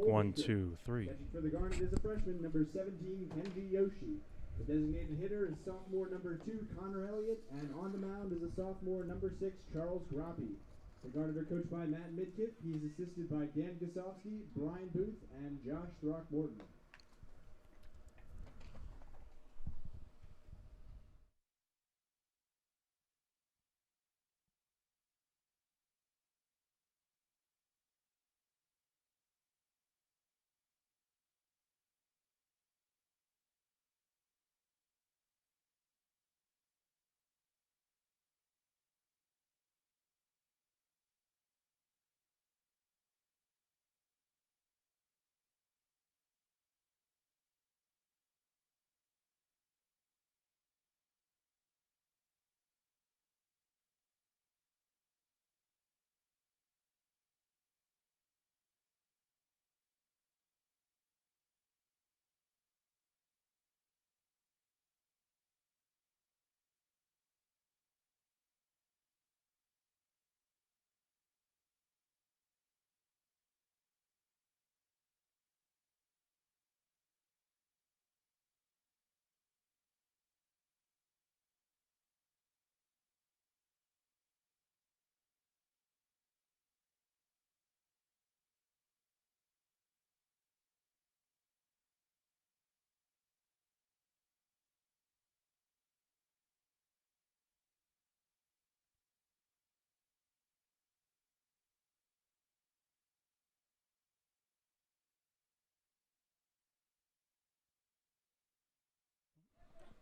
1, 2, 3. Catching for the Garnet is a freshman, number 17, Kenji Yoshi. The designated hitter is sophomore number 2, Connor Elliott, and on the mound is a sophomore number 6, Charles Groppe. The Garnet are coached by Matt Midkiff. He is assisted by Dan Gosowski, Brian Booth, and Josh Throckmorton.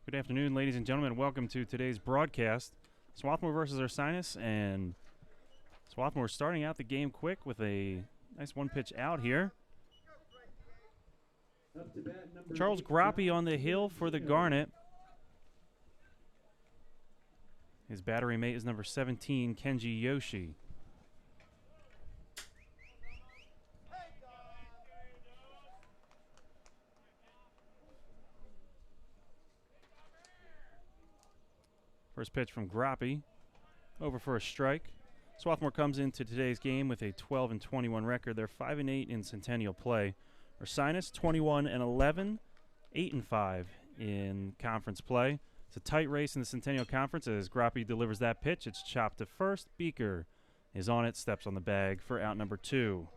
Good afternoon, ladies and gentlemen. Welcome to today's broadcast. Swarthmore versus Ursinus, and Swarthmore starting out the game quick with a nice one-pitch out here. Charles Groppe on the hill for the Garnet. His battery mate is number 17, Kenji Yoshi. First pitch from Groppe, over for a strike. Swarthmore comes into today's game with a 12-21 record. They're 5-8 in Centennial play. Ursinus 21-11, 8-5 in conference play. It's a tight race in the Centennial Conference as Groppe delivers that pitch. It's chopped to first. Beaker is on it, steps on the bag for out number 2.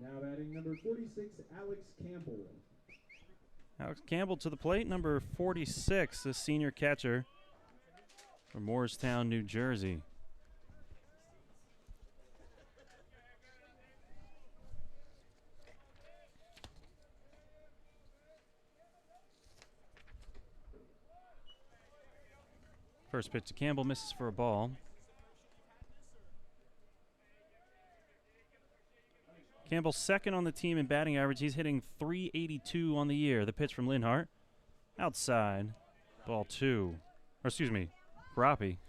Now batting number 46, Alex Campbell. Alex Campbell to the plate, number 46, the senior catcher from Morristown, New Jersey. First pitch to Campbell, misses for a ball. Campbell second on the team in batting average. He's hitting .382 on the year. The pitch from Linhart. Outside. Ball 2. Or excuse me, Groppe.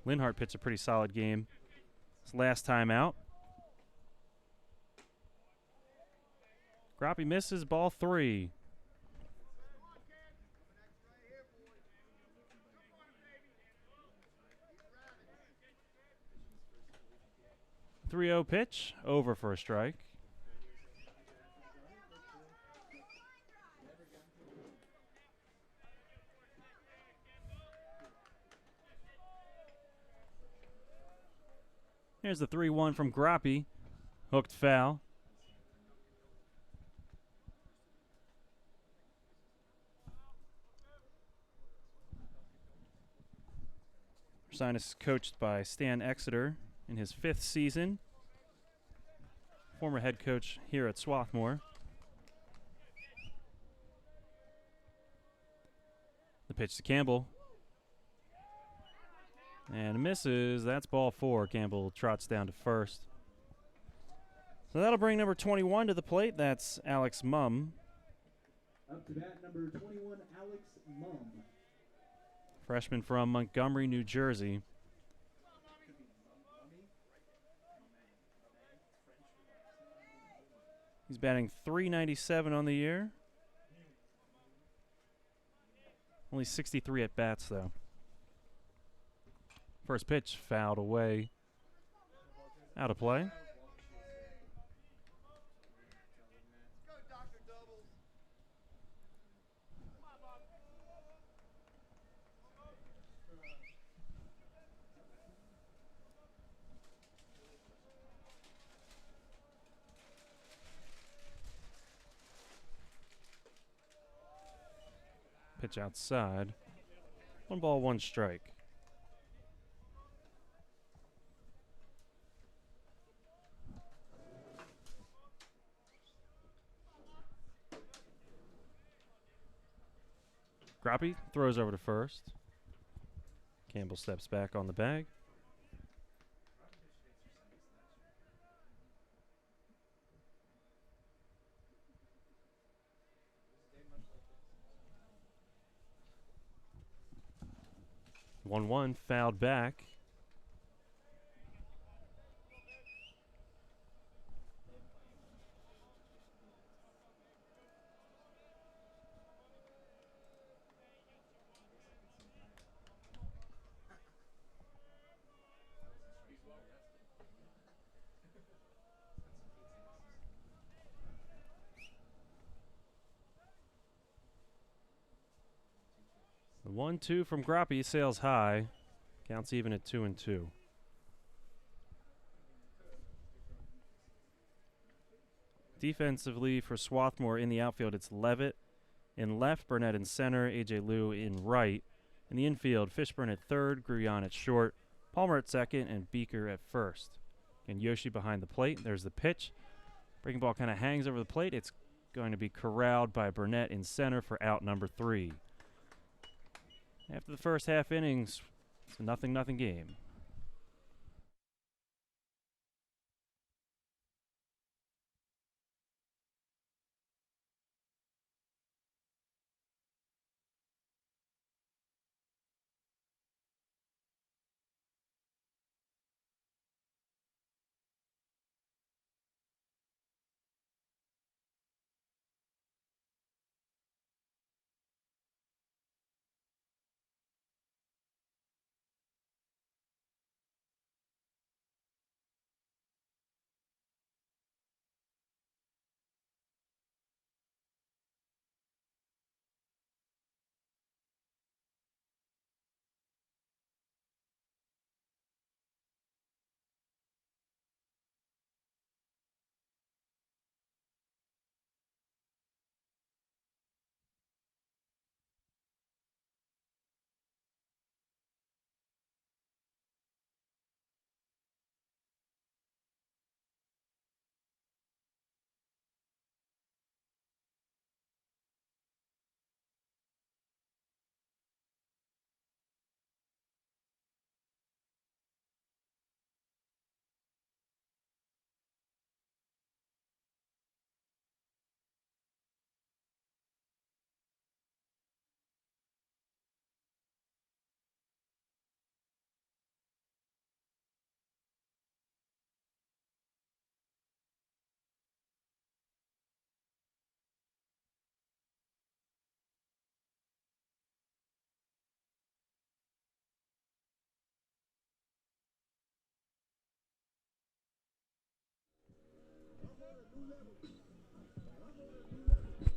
Linhart pitched a pretty solid game. His last time out. Groppe misses, ball 3. .30 pitch, over for a strike. Here's the 3-1 from Groppe. Hooked foul. Ursinus is coached by Stan Exeter in his 5th season. Former head coach here at Swarthmore. The pitch to Campbell. And misses. That's ball 4. Campbell trots down to first. So that'll bring number 21 to the plate. That's Alex Mumm. Up to bat, number 21, Alex Mumm. Freshman from Montgomery, New Jersey. He's batting .397 on the year. Only 63 at bats, though. First pitch fouled away. Out of play. Pitch outside. 1 ball, 1 strike. Groppe throws over to first. Campbell steps back on the bag. One fouled back. The 1-2 from Groppe sails high. Counts even at 2-2. Defensively for Swarthmore in the outfield, it's Levitt in left, Burnett in center, A.J. Liu in right. In the infield, Fishburne at third, Gruyan at short, Palmer at second, and Beaker at first. And Yoshi behind the plate. There's the pitch. Breaking ball kind of hangs over the plate. It's going to be corralled by Burnett in center for out number 3. After the first half innings, it's a 0-0 game.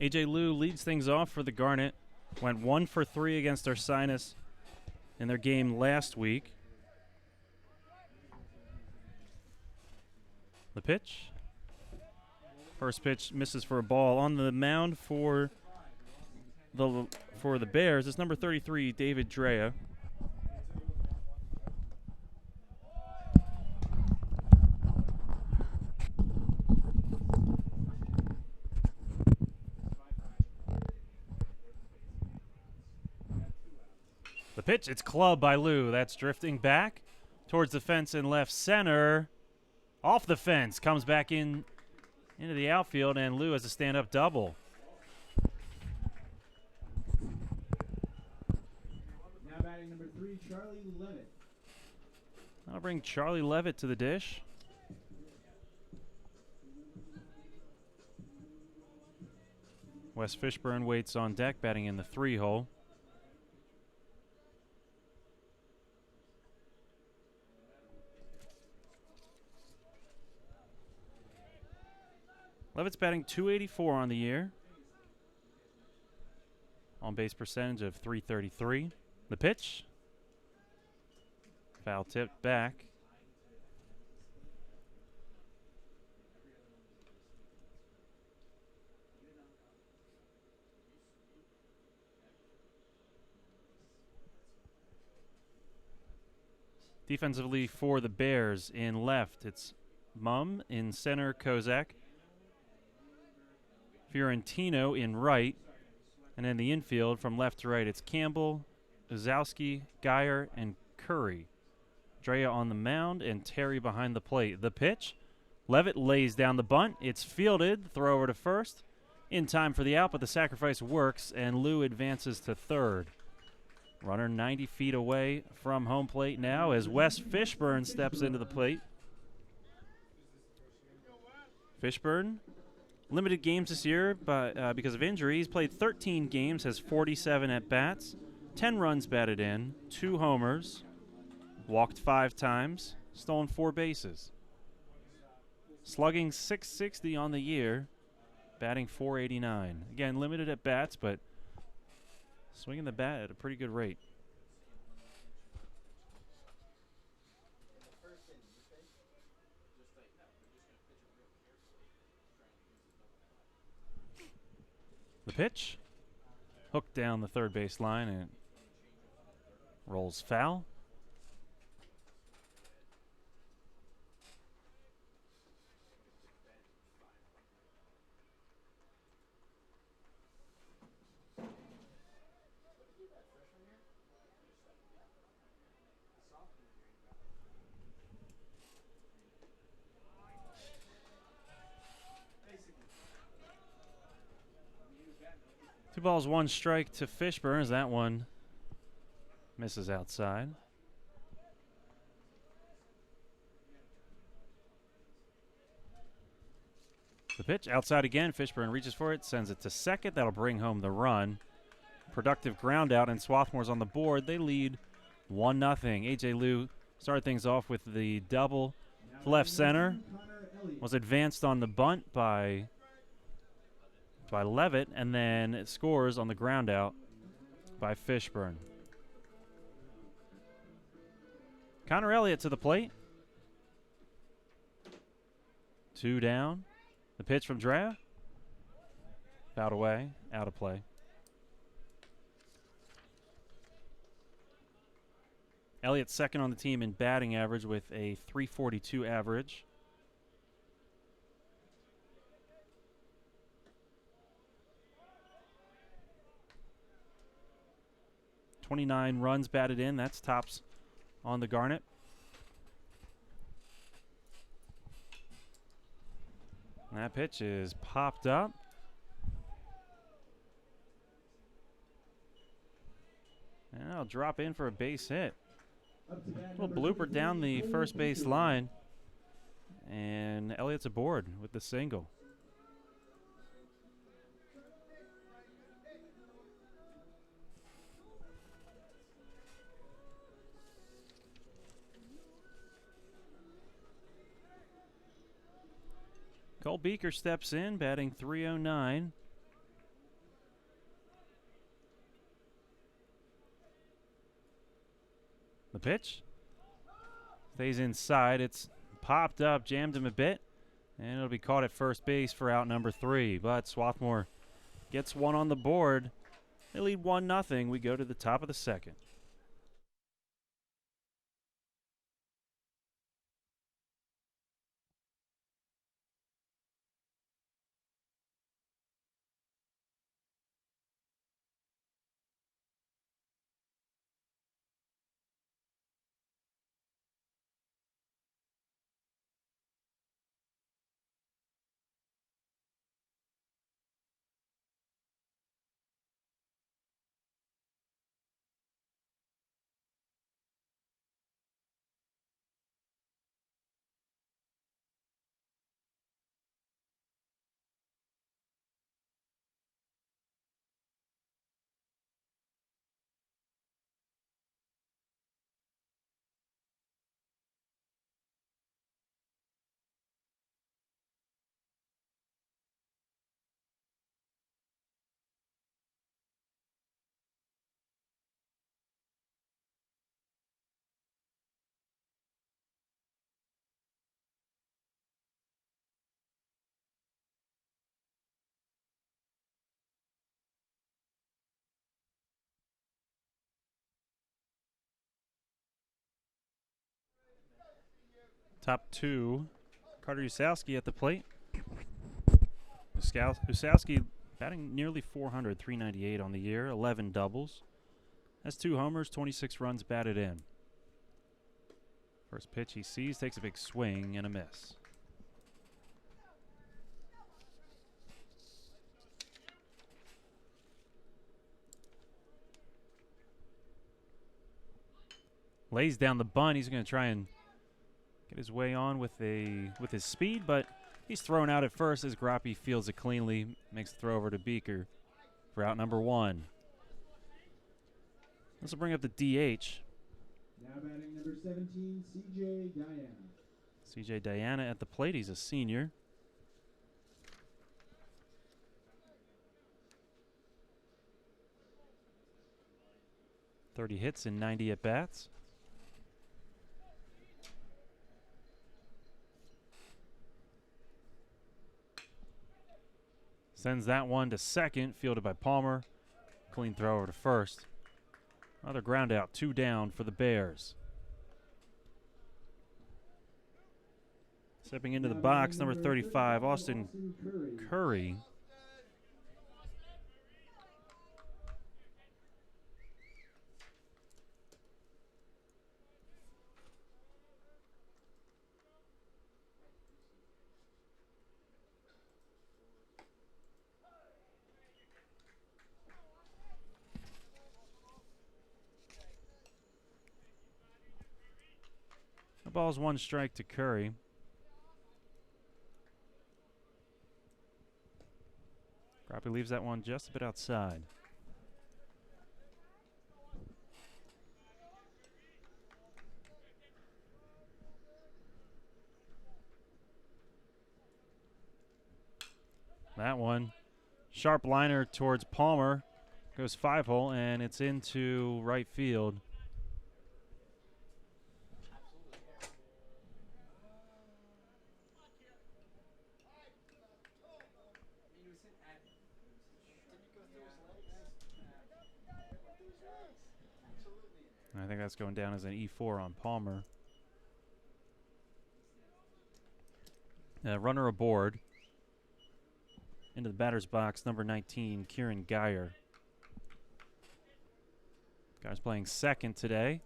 A.J. Liu leads things off for the Garnet. Went 1 for 3 against Ursinus in their game last week. The pitch. First pitch misses for a ball. On the mound for the Bears is number 33, David Drea. The pitch, it's clubbed by Liu. That's drifting back towards the fence in left center. Off the fence, comes back into the outfield, and Liu has a stand-up double. Now batting number 3, Charlie Levitt. I'll bring Charlie Levitt to the dish. Wes Fishburne waits on deck, batting in the 3 hole. Levitt's batting .284 on the year. On base percentage of .333. The pitch. Foul tipped back. Defensively for the Bears, in left, it's Mum. In center, Kozak. Fiorentino in right. And in the infield, from left to right, it's Campbell, Uzowski, Geyer, and Curry. Drea on the mound and Terry behind the plate. The pitch. Levitt lays down the bunt. It's fielded. Throw over to first. In time for the out, but the sacrifice works, and Lou advances to third. Runner 90 feet away from home plate now as Wes Fishburne steps into the plate. Fishburne, limited games this year but because of injury. He's played 13 games, has 47 at-bats, 10 runs batted in, 2 homers, walked 5 times, stolen 4 bases. Slugging .660 on the year, batting .489. Again, limited at-bats, but swinging the bat at a pretty good rate. The pitch. Hooked down the third base line and rolls foul. Two balls, 1 strike to Fishburne as that one misses outside. The pitch outside again. Fishburne reaches for it, sends it to second. That'll bring home the run. Productive ground out, and Swarthmore's on the board. They lead 1-0. A.J. Liu started things off with the double to left center. Was advanced on the bunt by Levitt, and then it scores on the ground out by Fishburne. Connor Elliott to the plate. 2 down. The pitch from Drea. Fouled away, out of play. Elliott's second on the team in batting average with a .342 average. .29 runs batted in. That's tops on the Garnet. And that pitch is popped up. And I'll drop in for a base hit. A little blooper down the first base line. And Elliott's aboard with the single. Cole Beaker steps in, batting .309. The pitch stays inside. It's popped up, jammed him a bit, and it'll be caught at first base for out number 3. But Swarthmore gets one on the board. They lead 1-0. We go to the top of the second. Top two, Carter Usowski at the plate. Usowski batting nearly 400, 398 on the year, 11 doubles. Has 2 homers, 26 runs batted in. First pitch he sees, takes a big swing and a miss. Lays down the bunt. He's going to try and get his way on with his speed, but he's thrown out at first as Grappe fields it cleanly, makes the throw over to Beeker for out number 1. This will bring up the DH. Now batting number 17, CJ Diana. CJ Diana at the plate. He's a senior. .30 hits and 90 at-bats. Sends that one to second, fielded by Palmer. Clean throw over to first. Another ground out, 2 down for the Bears. Stepping into the box, number 35, Austin Curry. The ball's 1 strike to Curry. Grappe leaves that one just a bit outside. That one, sharp liner towards Palmer, goes 5-hole, and it's into right field. I think that's going down as an E4 on Palmer. Runner aboard. Into the batter's box, number 19, Kieran Geyer. Guy's playing second today.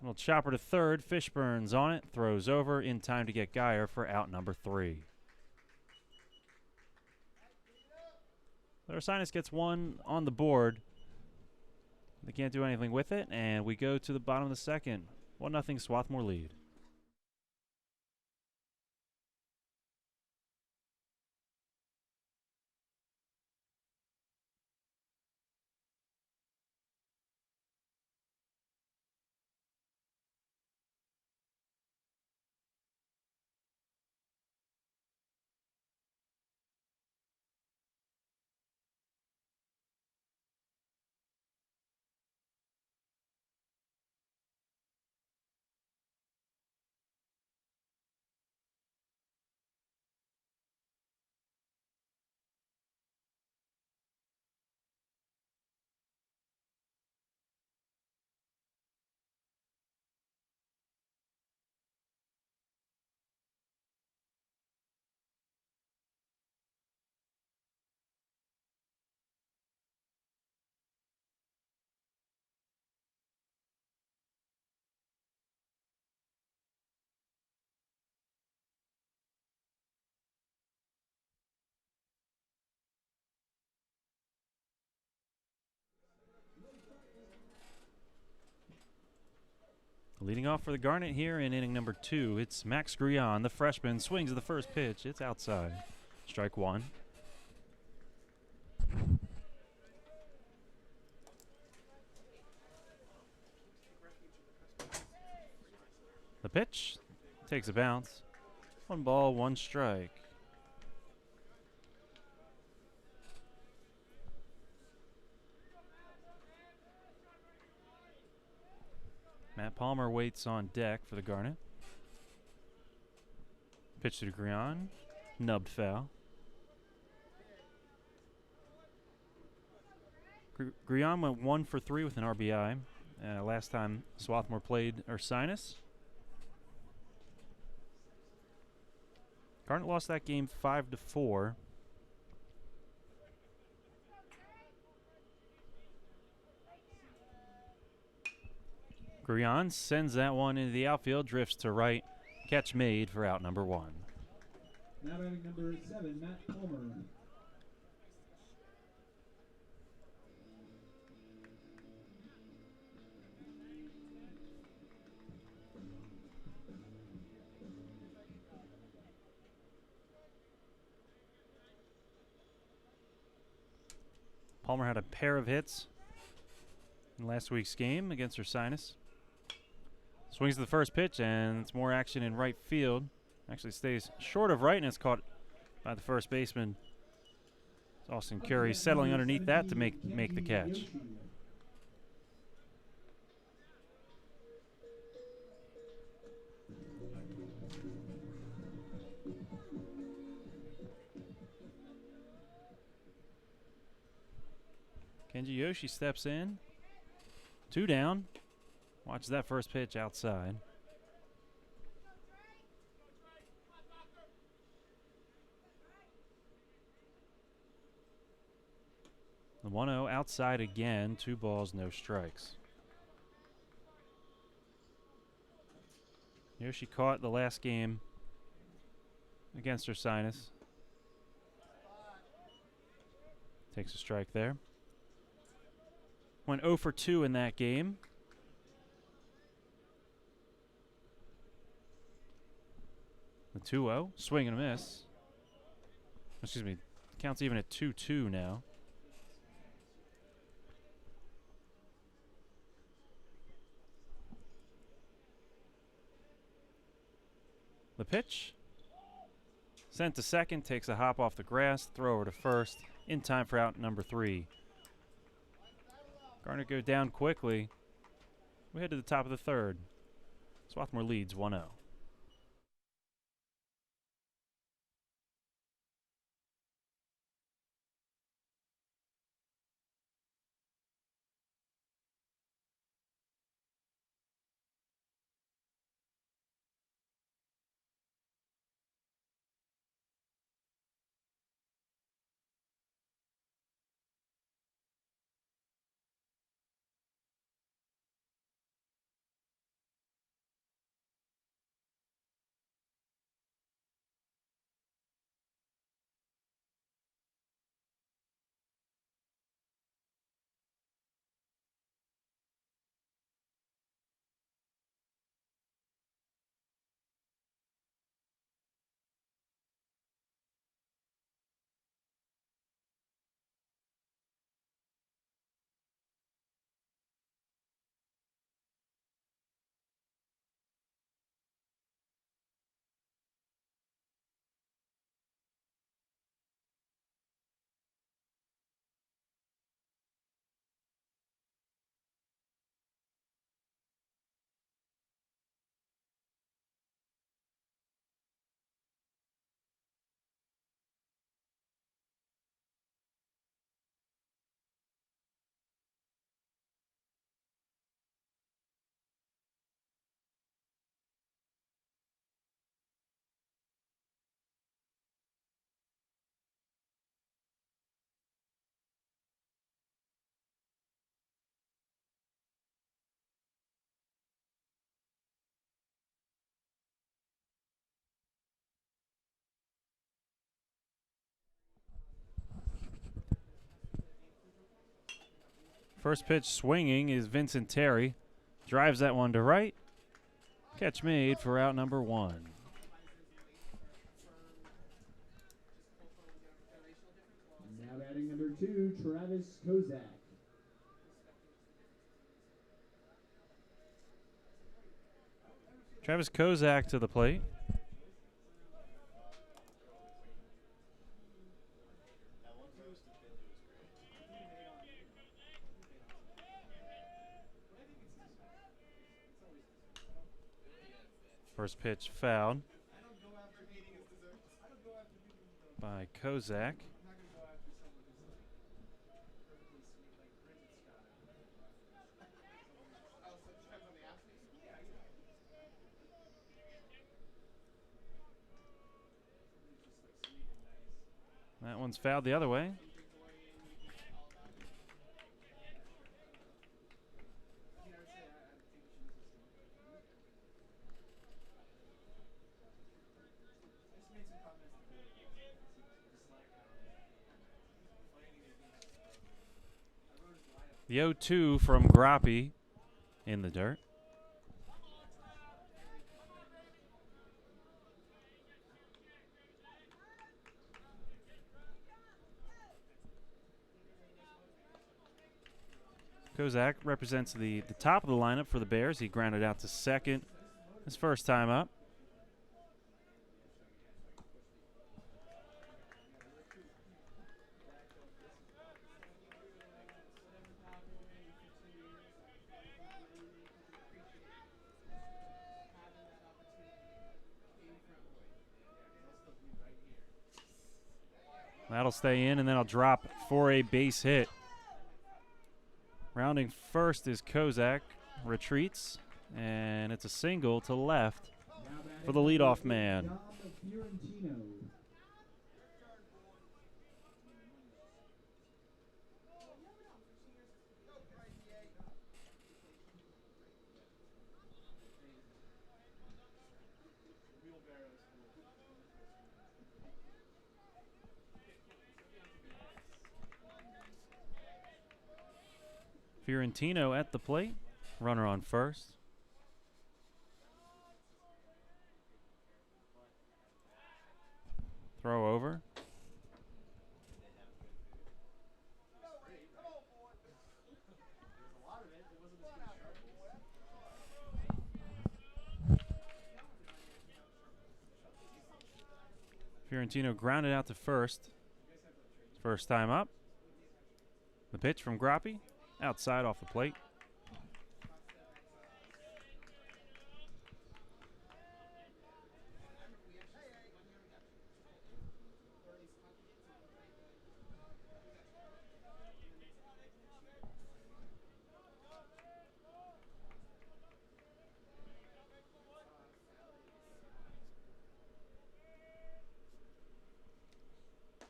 Little chopper to third. Fishburne's on it. Throws over in time to get Geyer for out number 3. Ursinus gets 1 on the board. They can't do anything with it, and we go to the bottom of the second. 1-0 Swarthmore lead. Leading off for the Garnet here in inning number 2, it's Max Grion, the freshman, swings at the first pitch. It's outside. Strike 1. The pitch takes a bounce. 1 ball, 1 strike. Matt Palmer waits on deck for the Garnet. Pitch to Grion. Nubbed foul. Grion went 1 for 3 with an RBI. last time Swarthmore played Ursinus. Garnet lost that game 5-4. Grion sends that one into the outfield, drifts to right. Catch made for out number 1. Now batting number 7, Matt Palmer. Palmer had a pair of hits in last week's game against Ursinus. Swings to the first pitch, and it's more action in right field. Actually stays short of right, and it's caught by the first baseman. It's Austin Curry settling underneath that to make the catch. Kenji Yoshi steps in. 2 down. Watch that first pitch outside. The 1-0 outside again. 2 balls, no strikes. Yoshi caught the last game against Ursinus. Takes a strike there. Went 0 for 2 in that game. The 2-0, swing and a miss. Excuse me, counts even at 2-2 now. The pitch. Sent to second, takes a hop off the grass, throw over to first, in time for out number 3. Garnet go down quickly. We head to the top of the 3rd. Swarthmore leads 1-0. First pitch swinging is Vincent Terry. Drives that one to right. Catch made for out number 1. Now batting number 2, Travis Kozak. Travis Kozak to the plate. First pitch fouled by Kozak. That one's fouled the other way. The 0-2 from Groppy in the dirt. Kozak represents the top of the lineup for the Bears. He grounded out to second his first time up. That'll stay in, and then I'll drop for a base hit. Rounding first is Kozak. Retreats, and it's a single to left for the leadoff man. Fiorentino at the plate. Runner on first. Throw over. Fiorentino grounded out to first. First time up. The pitch from Groppy. Outside off the plate.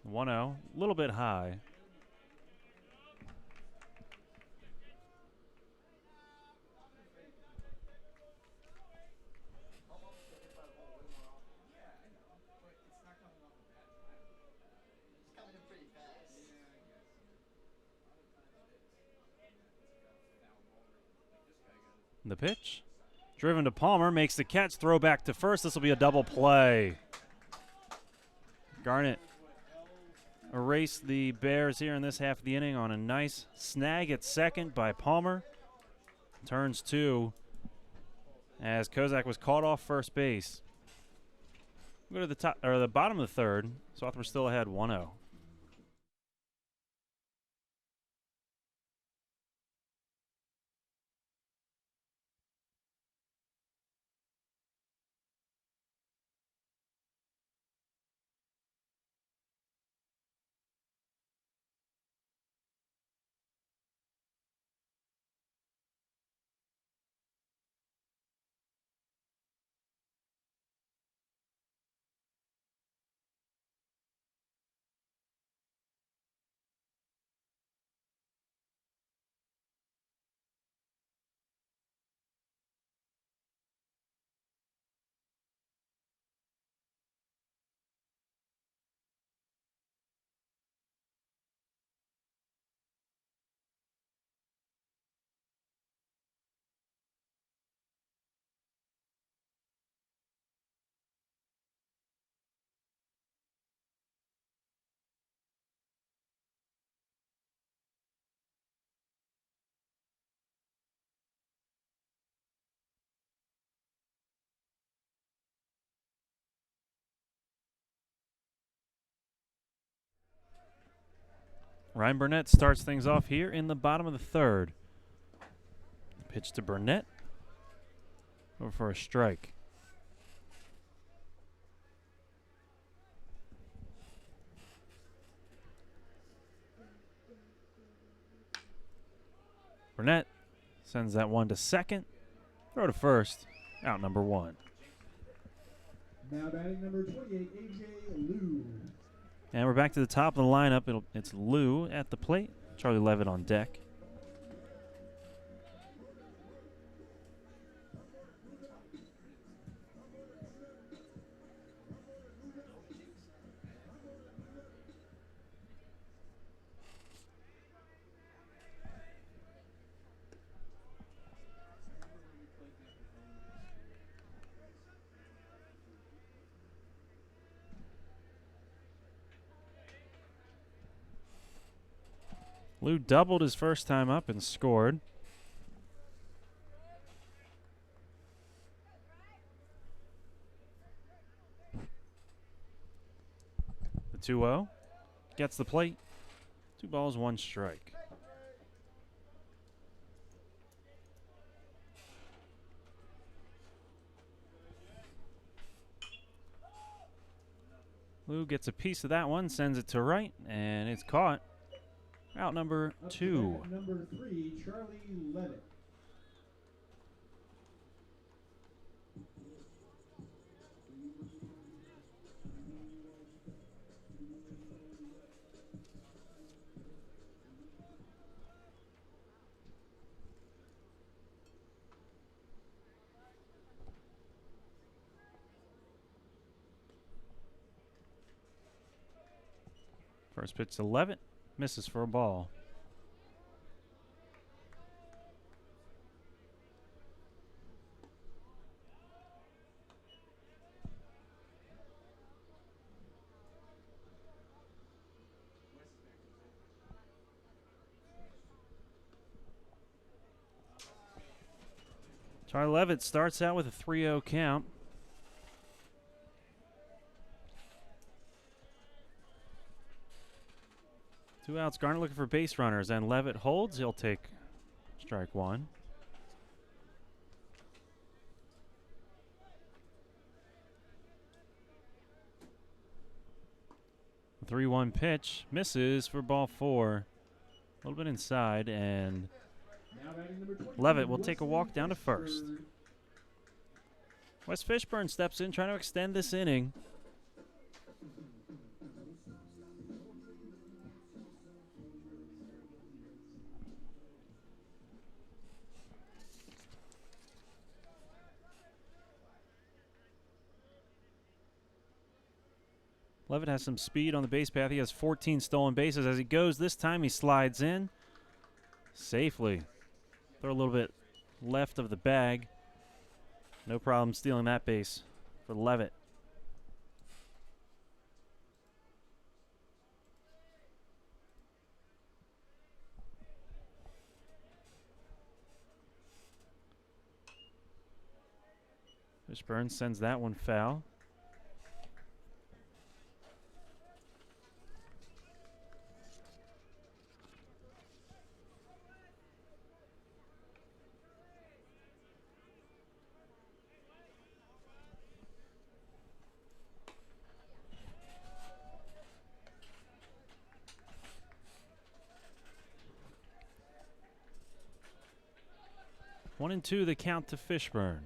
The 1-0, a little bit high. The pitch. Driven to Palmer, makes the catch, throw back to first. This will be a double play. Garnett erased the Bears here in this half of the inning on a nice snag at second by Palmer. Turns two as Kozak was caught off first base. We'll go to the top or the bottom of the third. Swarthmore still ahead 1-0. Ryan Burnett starts things off here in the bottom of the third. Pitch to Burnett. Over for a strike. Burnett sends that one to second. Throw to first. Out number one. Now batting number 28, AJ Liu. And we're back to the top of the lineup. It's Lou at the plate, Charlie Levitt on deck. Lou doubled his first time up and scored. The 2-0 gets the plate. 2 balls, 1 strike. Lou gets a piece of that one, sends it to right, and it's caught. Out number 2. Number 3, Charlie Levitt. First pitch to Levitt, misses for a ball. Charlie Levitt starts out with a 3-0 count. Two outs. Garner looking for base runners, and Levitt holds. He'll take strike 1. The 3-1 pitch misses for ball 4. A little bit inside, and Levitt will take a walk down to first. Wes Fishburne steps in, trying to extend this inning. Levitt has some speed on the base path. He has 14 stolen bases. As he goes, this time he slides in safely. Throw a little bit left of the bag. No problem stealing that base for Levitt. Fishburne sends that one foul. One and two, the count to Fishburne.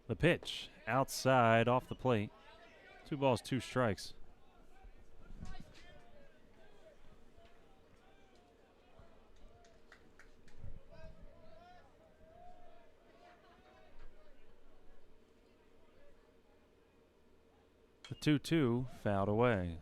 The pitch outside off the plate. 2 balls, 2 strikes. The 2-2 fouled away.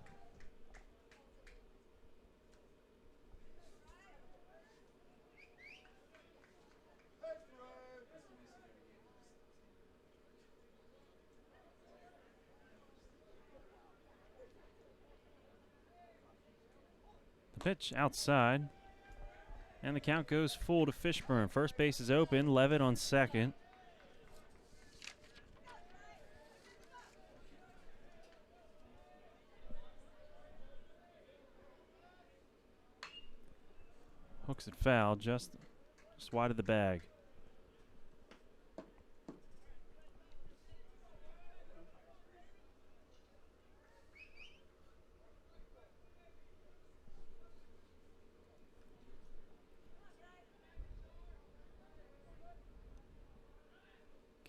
Pitch outside, and the count goes full to Fishburne. First base is open. Levitt on second. Hooks it foul, just wide of the bag.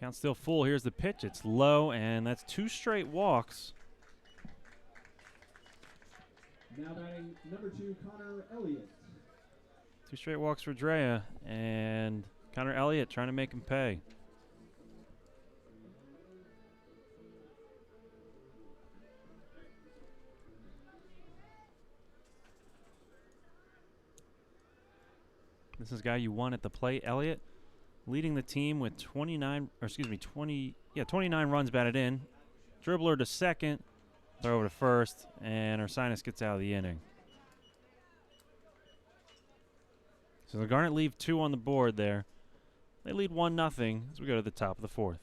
Count still full. Here's the pitch. It's low, and that's 2 straight walks. Now batting number 2, Connor Elliott. 2 straight walks for Drea, and Connor Elliott trying to make him pay. This is a guy you want at the plate, Elliott, leading the team with 29 runs batted in. Dribbler to second, throw over to first, and Ursinus gets out of the inning. So the Garnet leave 2 on the board there. They lead 1-0 as we go to the top of the 4th.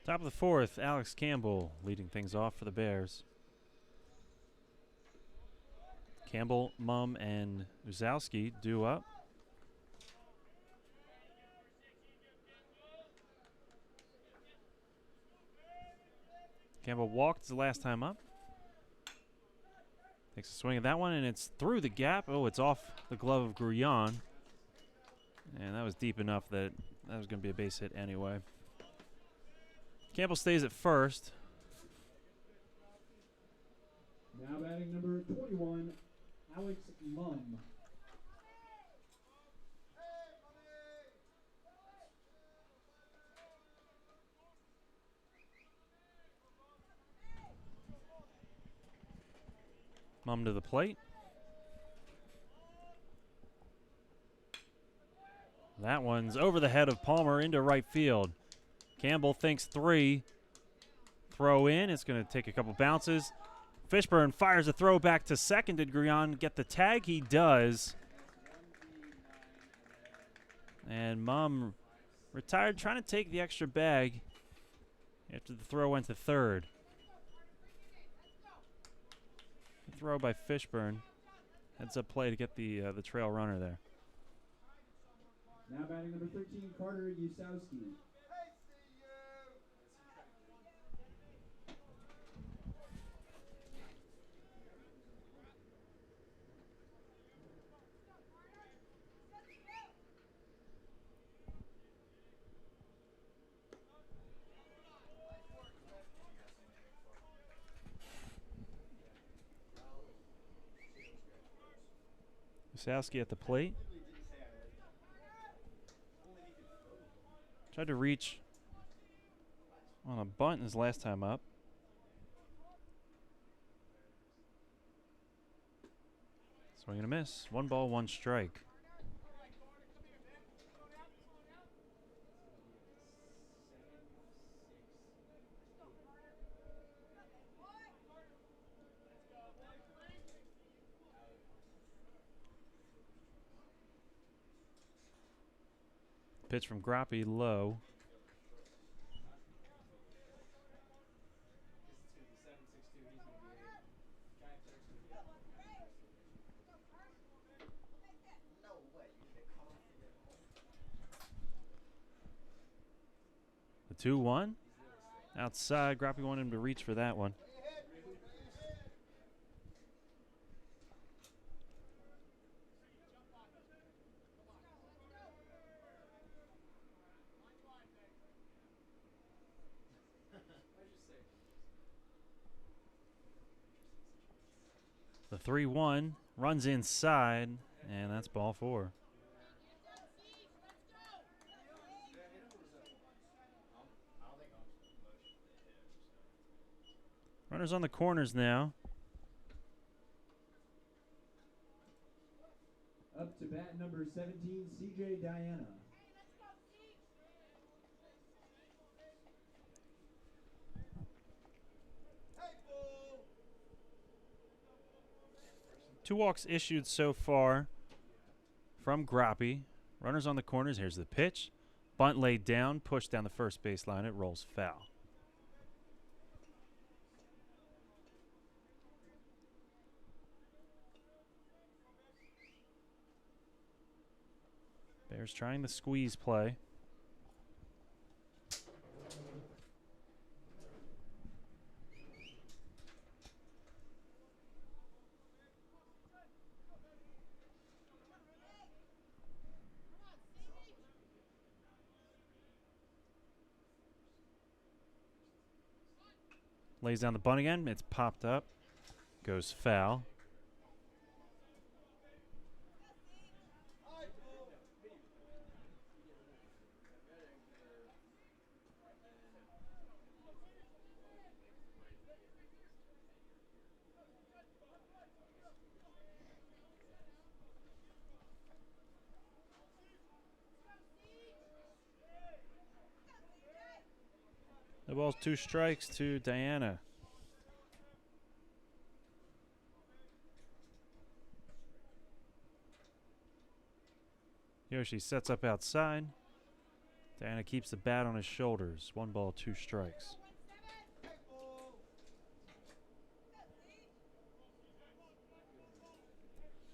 Top of the 4th, Alex Campbell leading things off for the Bears. Campbell, Mumm, and Uzowski due up. Campbell walked the last time up. Takes a swing at that one, and it's through the gap. Oh, it's off the glove of Gruyan. And that was deep enough that was going to be a base hit anyway. Campbell stays at first. Now batting number 21, Alex Mumm. Mumm to the plate. That one's over the head of Palmer into right field. Campbell thinks 3. Throw in. It's going to take a couple bounces. Fishburne fires a throw back to second. Did Gruyan get the tag? He does. And Mumm retired, trying to take the extra bag after the throw went to third. The throw by Fishburne. Heads up play to get the trail runner there. Now batting number 13, Carter Usowski. Usowski at the plate. Tried to reach on a bunt his last time up. Swing and a miss. 1 ball, 1 strike. Pitch from Groppe, low. The 2-1. Outside, Groppe wanted him to reach for that one. The 3-1 runs inside, and that's ball 4. Runners on the corners now. Up to bat number 17, CJ Diana. Two walks issued so far from Groppe. Runners on the corners. Here's the pitch. Bunt laid down, pushed down the first baseline. It rolls foul. Bears trying the squeeze play. Lays down the bunt again. It's popped up. Goes foul. The ball's 2 strikes to Diana. Yoshi sets up outside. Diana keeps the bat on his shoulders. 1 ball, 2 strikes.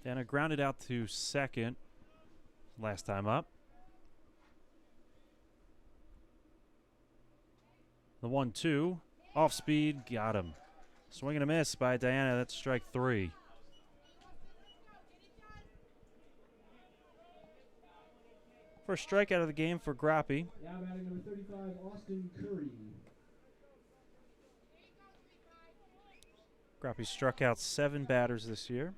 Diana grounded out to second last time up. The 1-2, off speed, got him. Swing and a miss by Diana. That's strike 3. First strike out of the game for Groppe. Now batting number 35, Austin Curry. Groppe struck out 7 batters this year.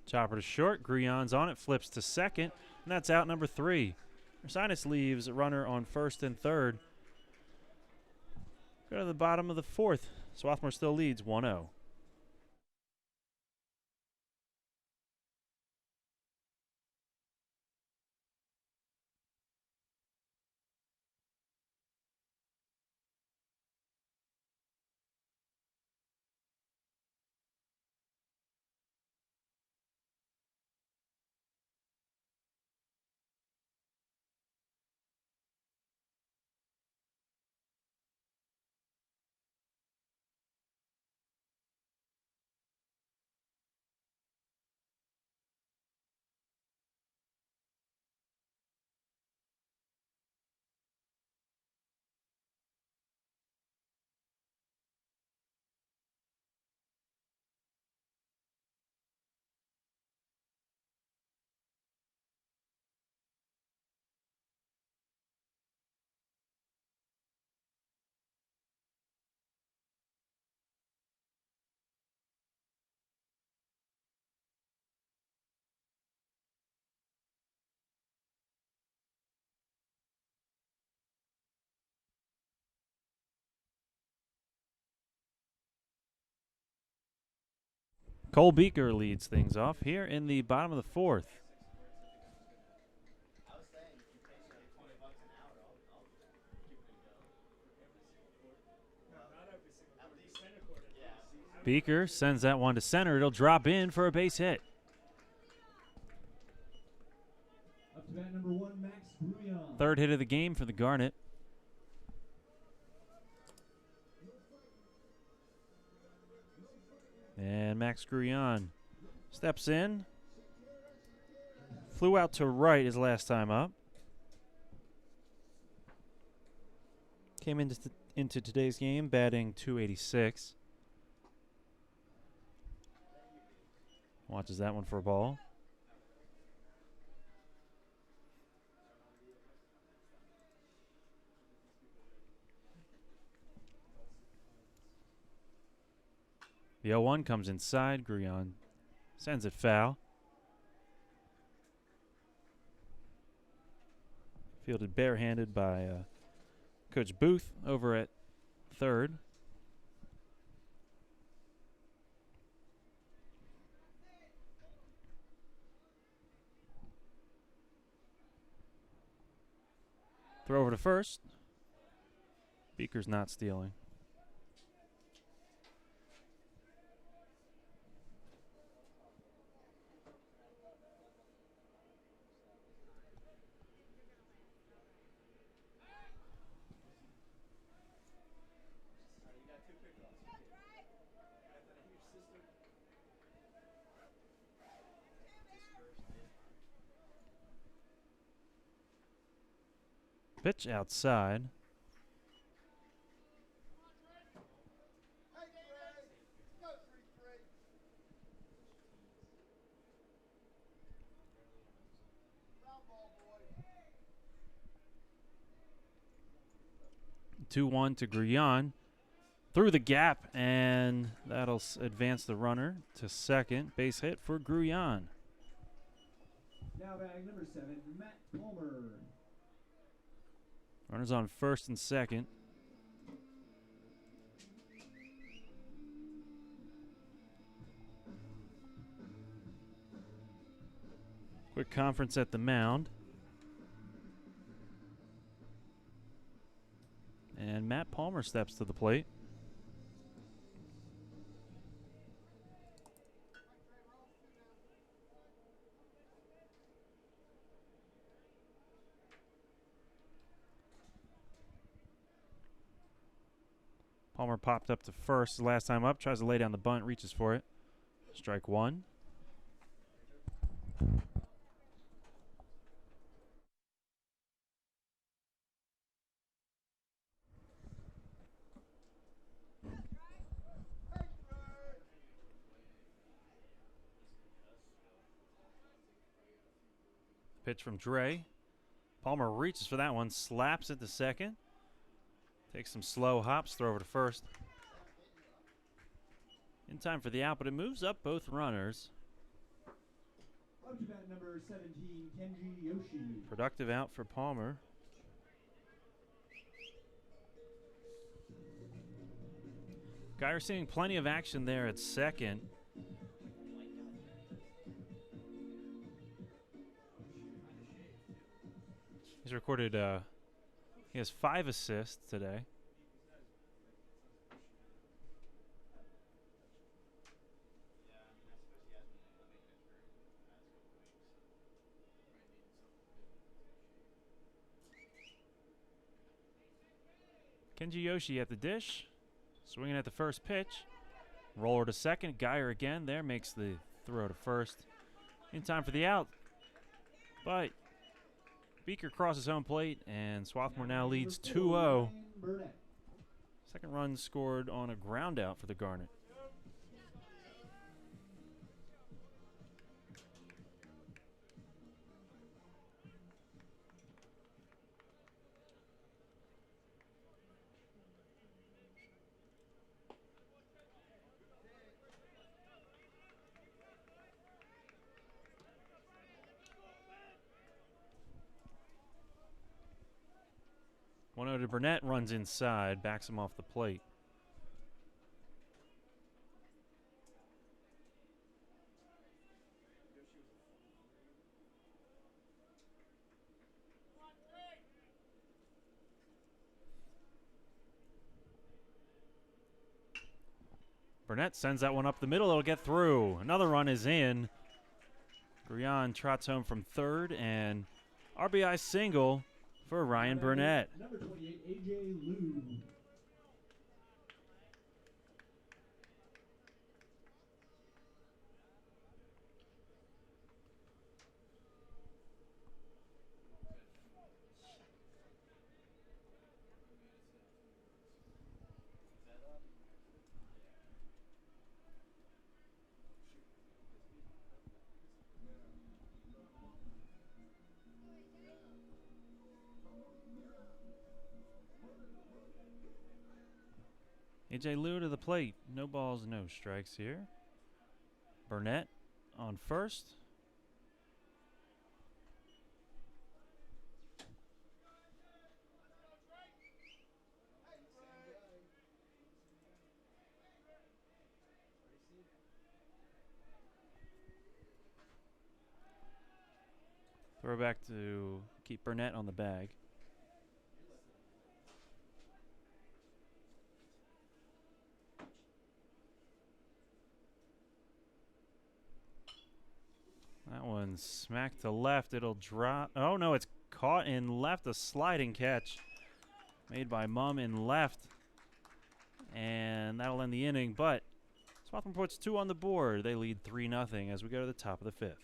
Chopper to short. Grion's on it. Flips to second. And that's out number 3. Ursinus leaves a runner on first and third. Go to the bottom of the 4th. Swarthmore still leads 1-0. Cole Beaker leads things off here in the bottom of the 4th. Beaker sends that one to center. It'll drop in for a base hit. Up to bat number 1, Max Gruyon. 3rd hit of the game for the Garnet. And Max Gruyon steps in. Flew out to right his last time up. Came into today's game batting .286. Watches that one for a ball. The 0-1 comes inside. Grullon sends it foul. Fielded barehanded by Coach Booth over at third. Throw over to first. Beaker's not stealing. Pitch outside. Two 2-1 to Grullon. Through the gap, and that'll advance the runner to second. Base hit for Grullon. Now bag number 7, Matt Palmer. Runners on first and second. Quick conference at the mound. And Matt Palmer steps to the plate. Palmer popped up to first his last time up, tries to lay down the bunt, reaches for it. Strike one. Pitch from Dre. Palmer reaches for that one, slaps it to second. Takes some slow hops, throw over to first. In time for the out, but it moves up both runners. Up to bat number 17, Kenji Yoshi. Productive out for Palmer. Geyer seeing plenty of action there at second. He's recorded, he has 5 assists today. Kenji Yoshi at the dish, swinging at the first pitch. Roller to second, Geyer again there, makes the throw to first. In time for the out, but Beaker crosses home plate, and Swarthmore now leads 2-0. Second run scored on a ground out for the Garnet. One over to Burnett, runs inside, backs him off the plate. Burnett sends that one up the middle. It'll get through. Another run is in. Grullon trots home from third, and RBI single for Ryan Burnett. Number 28, AJ Lou. A.J. Liu to the plate. No balls, no strikes here. Burnett on first. Throwback to keep Burnett on the bag. That one's smacked to left. It'll drop. Oh, no, it's caught in left. A sliding catch made by Mum in left. And that'll end the inning. But Swarthmore puts 2 on the board. They lead 3-0 as we go to the top of the 5th.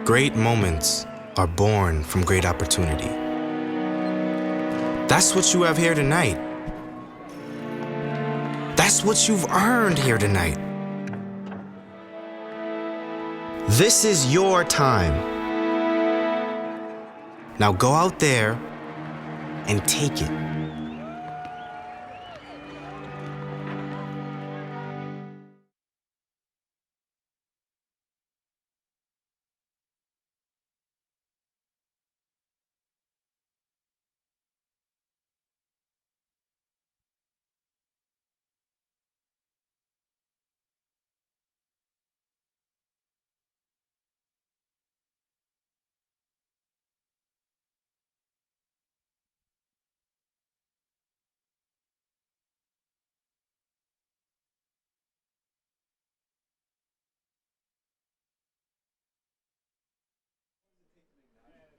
Great moments are born from great opportunity. That's what you have here tonight. That's what you've earned here tonight. This is your time. Now go out there and take it.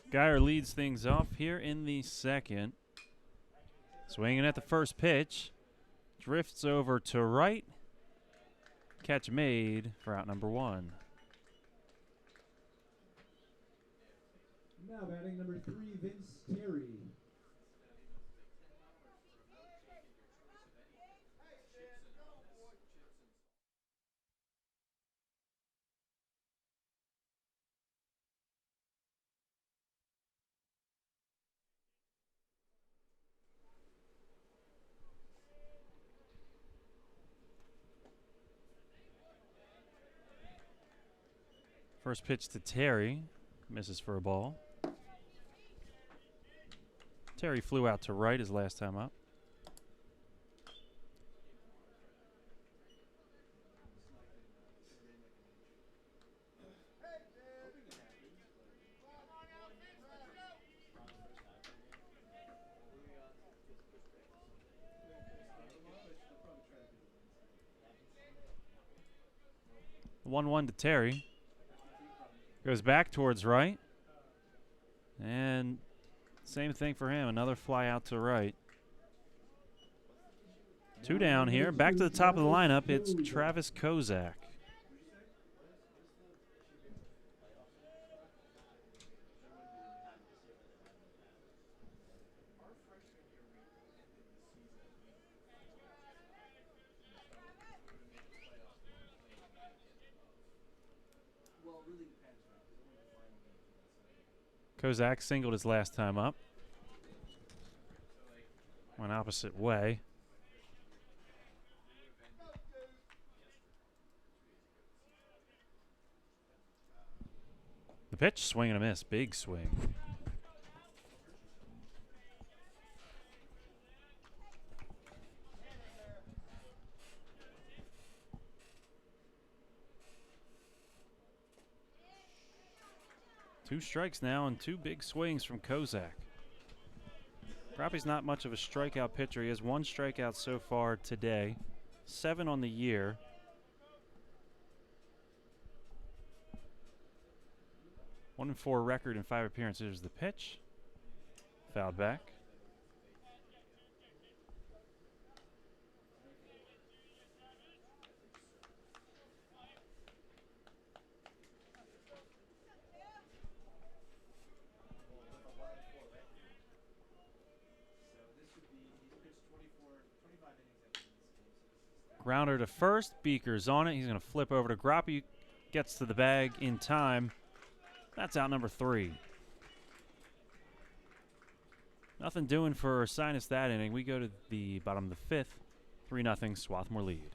Geyer leads things off here in the 2nd. Swinging at the first pitch. Drifts over to right. Catch made for out number 1. Now batting number 3, Vince Terry. First pitch to Terry. Misses for a ball. Terry flew out to right his last time up. The 1-1 to Terry. Goes back towards right. And same thing for him. Another fly out to right. 2 down here. Back to the top of the lineup. It's Travis Kozak. Kozak singled his last time up. Went opposite way. The pitch, swing and a miss. Big swing. Two strikes now and 2 big swings from Kozak. Grappy's not much of a strikeout pitcher. He has 1 strikeout so far today, 7 on the year. One and 4 record in 5 appearances. Here's the pitch. Fouled back. Grounder to first. Beaker's on it. He's going to flip over to Groppe. Gets to the bag in time. That's out number 3. Nothing doing for Ursinus that inning. We go to the bottom of the 5th. 3-0 Swarthmore lead.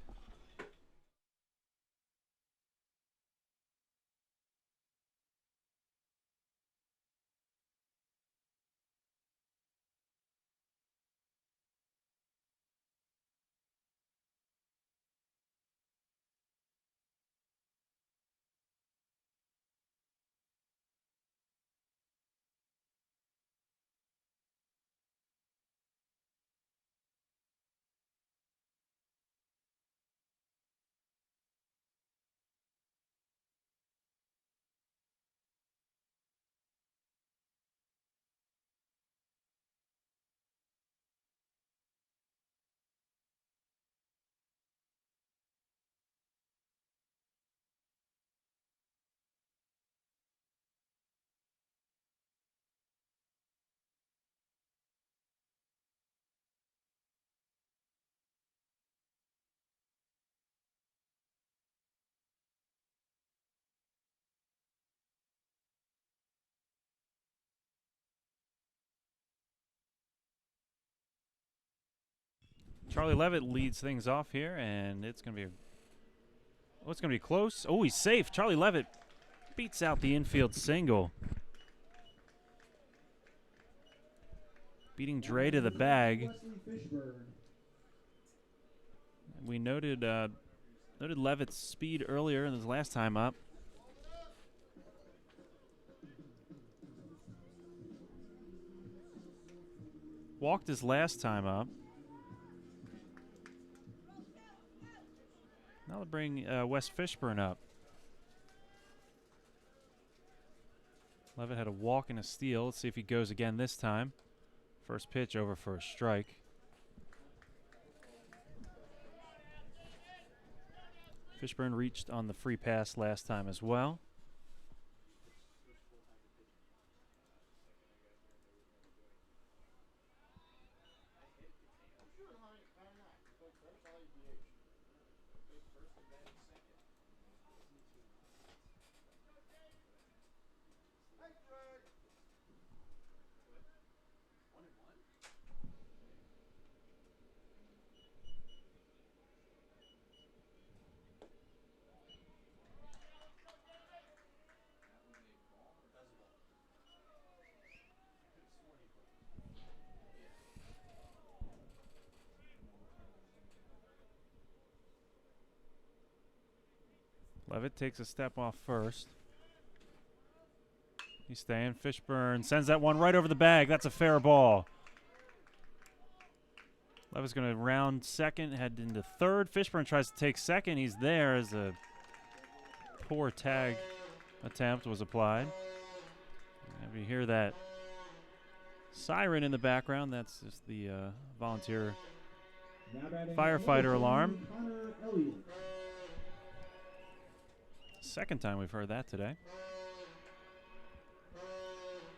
Charlie Levitt leads things off here, and it's going to be close. Oh, he's safe. Charlie Levitt beats out the infield single. Beating Dre to the bag. We noted Levitt's speed earlier in his last time up. Walked his last time up. Now they'll bring Wes Fishburne up. Levitt had a walk and a steal. Let's see if he goes again this time. First pitch over for a strike. Fishburne reached on the free pass last time as well. Levitt takes a step off first. He's staying. Fishburne sends that one right over the bag. That's a fair ball. Levitt's going to round second, head into third. Fishburne tries to take second. He's there as a poor tag attempt was applied. And we hear that siren in the background. That's just the volunteer firefighter alarm. Second time we've heard that today.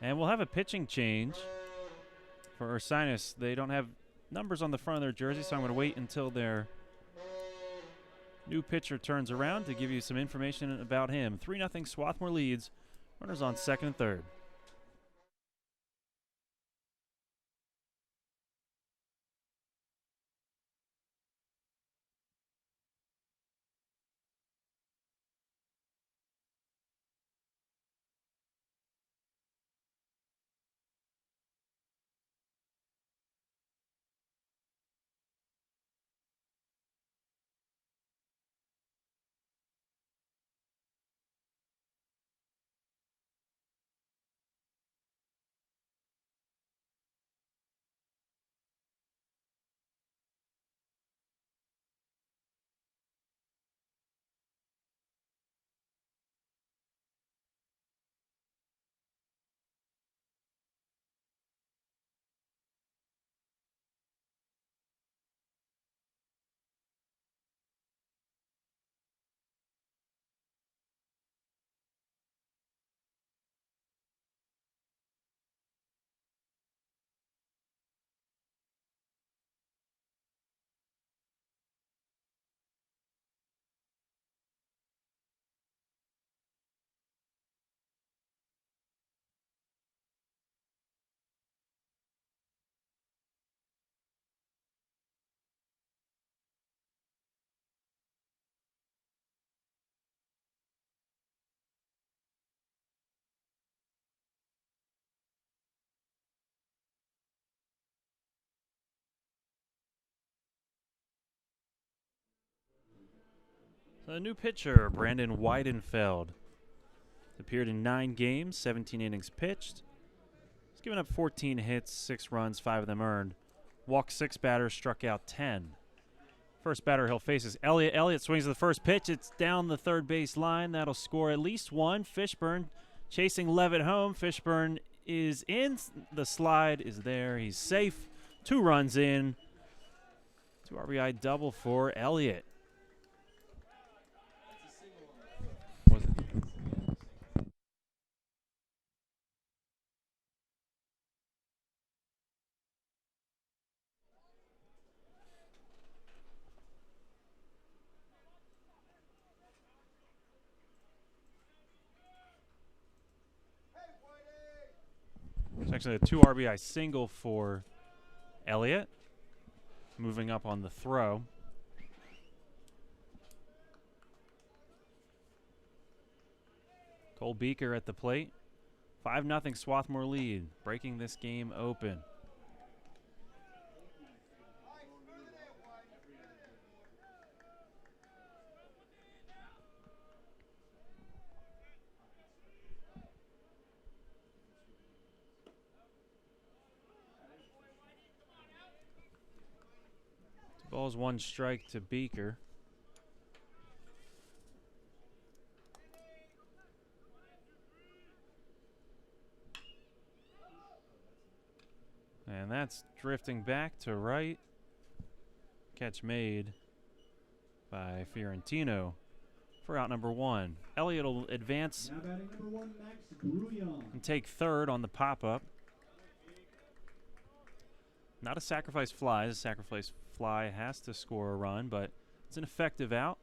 And we'll have a pitching change for Ursinus. They don't have numbers on the front of their jersey, so I'm going to wait until their new pitcher turns around to give you some information about him. 3-0 Swarthmore leads. Runners on second and third. The new pitcher, Brandon Weidenfeld. Appeared in 9 games, 17 innings pitched. He's given up 14 hits, 6 runs, 5 of them earned. Walked 6 batters, struck out 10. First batter he'll face is Elliott. Elliott swings at the first pitch. It's down the third base line. That'll score at least 1. Fishburne chasing Levitt home. Fishburne is in. The slide is there. He's safe. 2 runs in. 2 RBI double for Elliott. Was it? It's actually a 2 RBI single for Elliott. Moving up on the throw. Cole Beaker at the plate. 5-0 Swarthmore lead, breaking this game open. Balls 1 strike to Beaker. And that's drifting back to right. Catch made by Fiorentino for out number 1. Elliott will advance Now batting number 1, Max Brouillon. and take third on the pop-up. Not a sacrifice fly. A sacrifice fly has to score a run, but it's an effective out.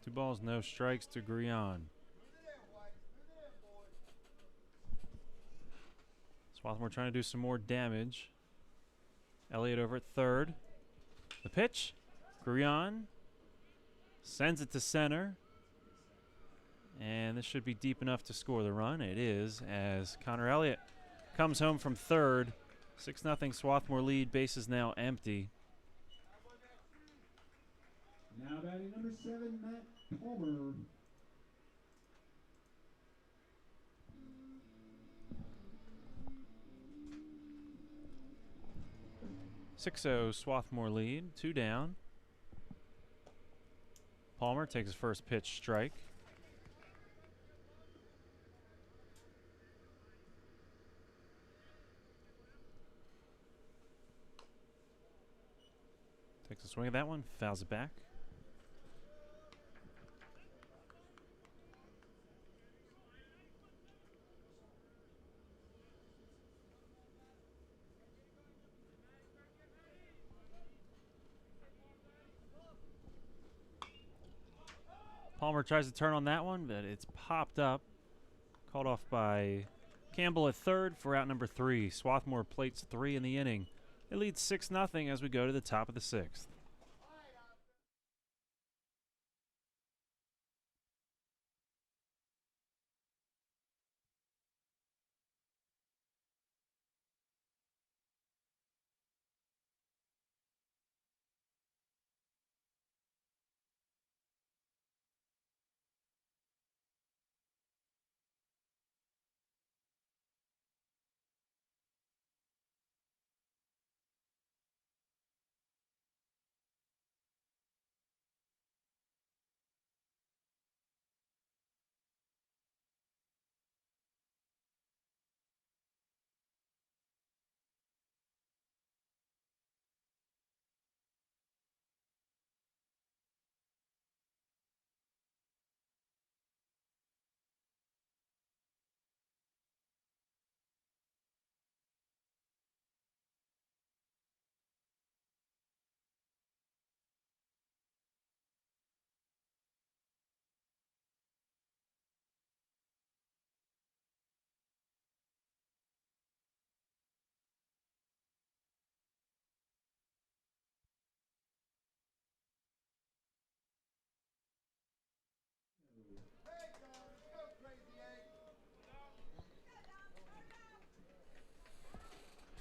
Two balls, no strikes to Grion. Swarthmore trying to do some more damage. Elliott over at third. The pitch. Grion sends it to center. And this should be deep enough to score the run. It is, as Connor Elliott comes home from third. 6-0 Swarthmore lead. Base is now empty. Now batting number 7, Matt Palmer. Swarthmore lead, 2 down. Palmer takes his first pitch strike. Takes a swing at that one, fouls it back. Palmer tries to turn on that one, but it's popped up. Called off by Campbell at third for out number 3. Swarthmore plates 3 in the inning. It leads 6-0 as we go to the top of the 6th.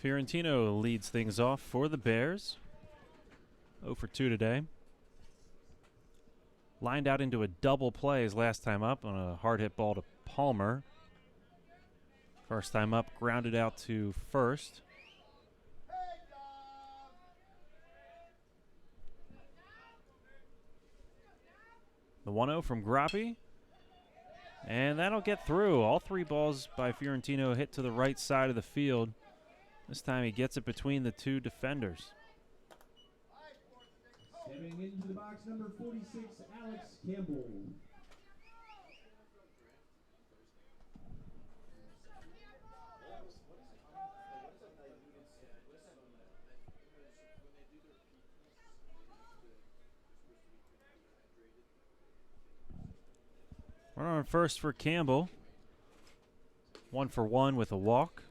Fiorentino leads things off for the Bears. 0 for 2 today. Lined out into a double play his last time up on a hard hit ball to Palmer. First time up, grounded out to first. The 1-0 from Grappi. And that'll get through. All three balls by Fiorentino hit to the right side of the field. This time he gets it between the two defenders. Stepping into the box, number 46, Alex Campbell. Runner on first for Campbell. 1 for 1 with a walk.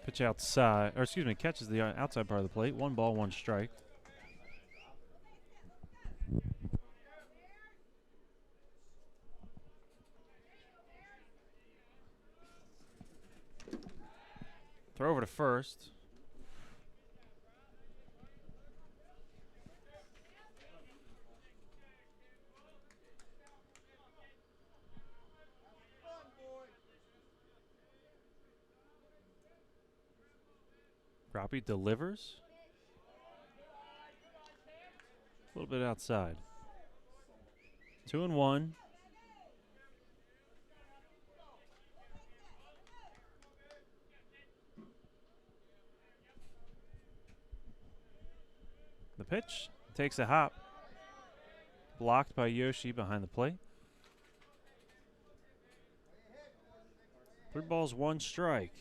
Pitch outside, or excuse me, catches the outside part of the plate. 1 ball, 1 strike. Throw over to first. Grappi delivers. A little bit outside. 2-1. The pitch takes a hop. Blocked by Yoshi behind the plate. 3 balls, 1 strike.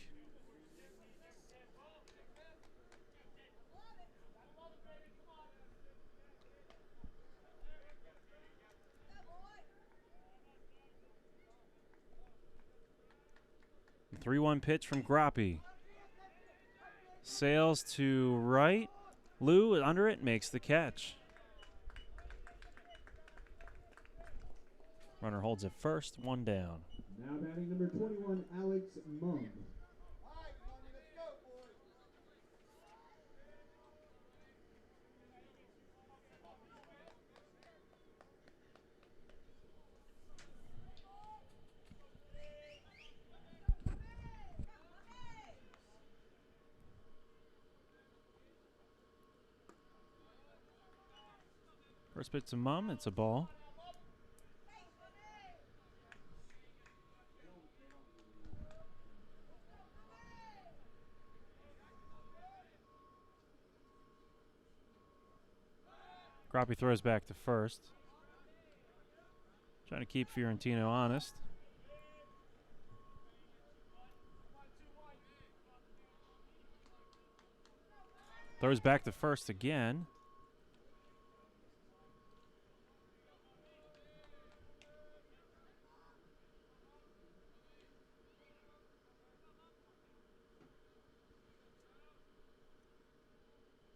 The 3-1 pitch from Grappi. Sails to right. Lou under it, makes the catch. Runner holds at first, 1 down. Now batting number 21, Alex Mum. First pitch to Mum, it's a ball. Grappi throws back to first. Trying to keep Fiorentino honest. Throws back to first again.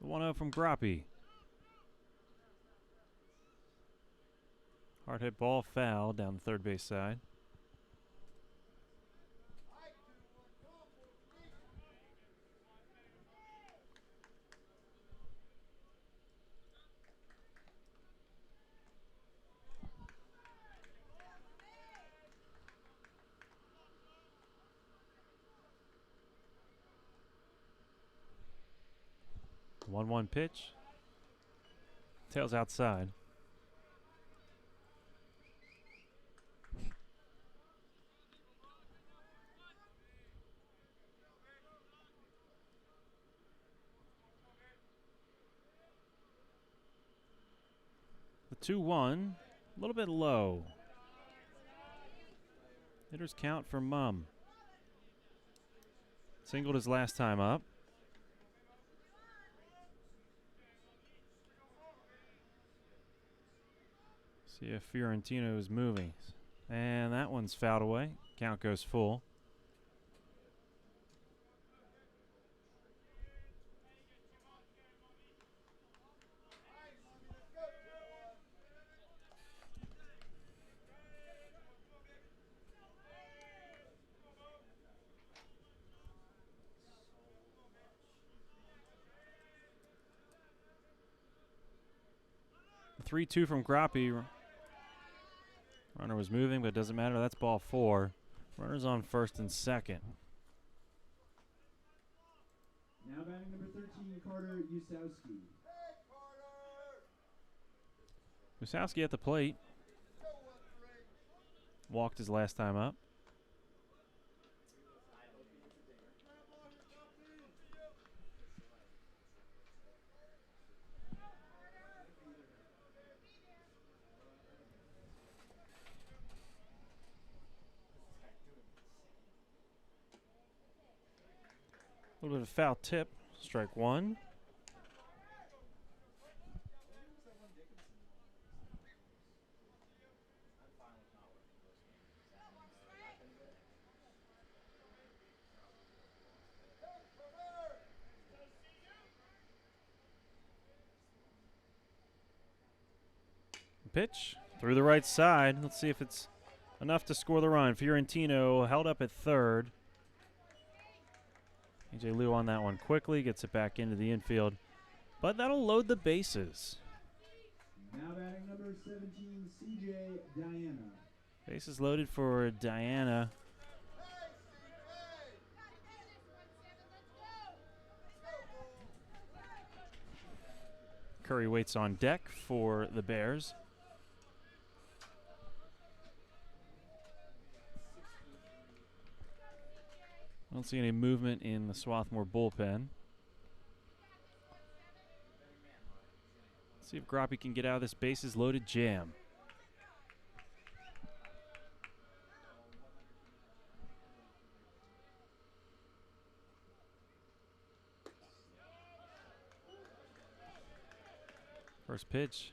The 1-0 from Grappi. Hard hit ball, foul down the third base side. The 1-1 pitch. Tails outside. The 2-1, a little bit low. Hitters count for Mum. Singled his last time up. See if Fiorentino is moving. And that one's fouled away. Count goes full. 3-2 from Groppe. Runner was moving, but it doesn't matter. That's ball 4. Runners on first and second. Now batting number 13, Carter Usowski. Usowski at the plate. Walked his last time up. A little bit of a foul tip. Strike 1. Pitch through the right side. Let's see if it's enough to score the run. Fiorentino held up at third. AJ Liu on that one quickly, gets it back into the infield. But that'll load the bases. Now batting number 17, CJ Diana. Bases loaded for Diana. Curry waits on deck for the Bears. I don't see any movement in the Swarthmore bullpen. Let's see if Groppe can get out of this bases loaded jam. First pitch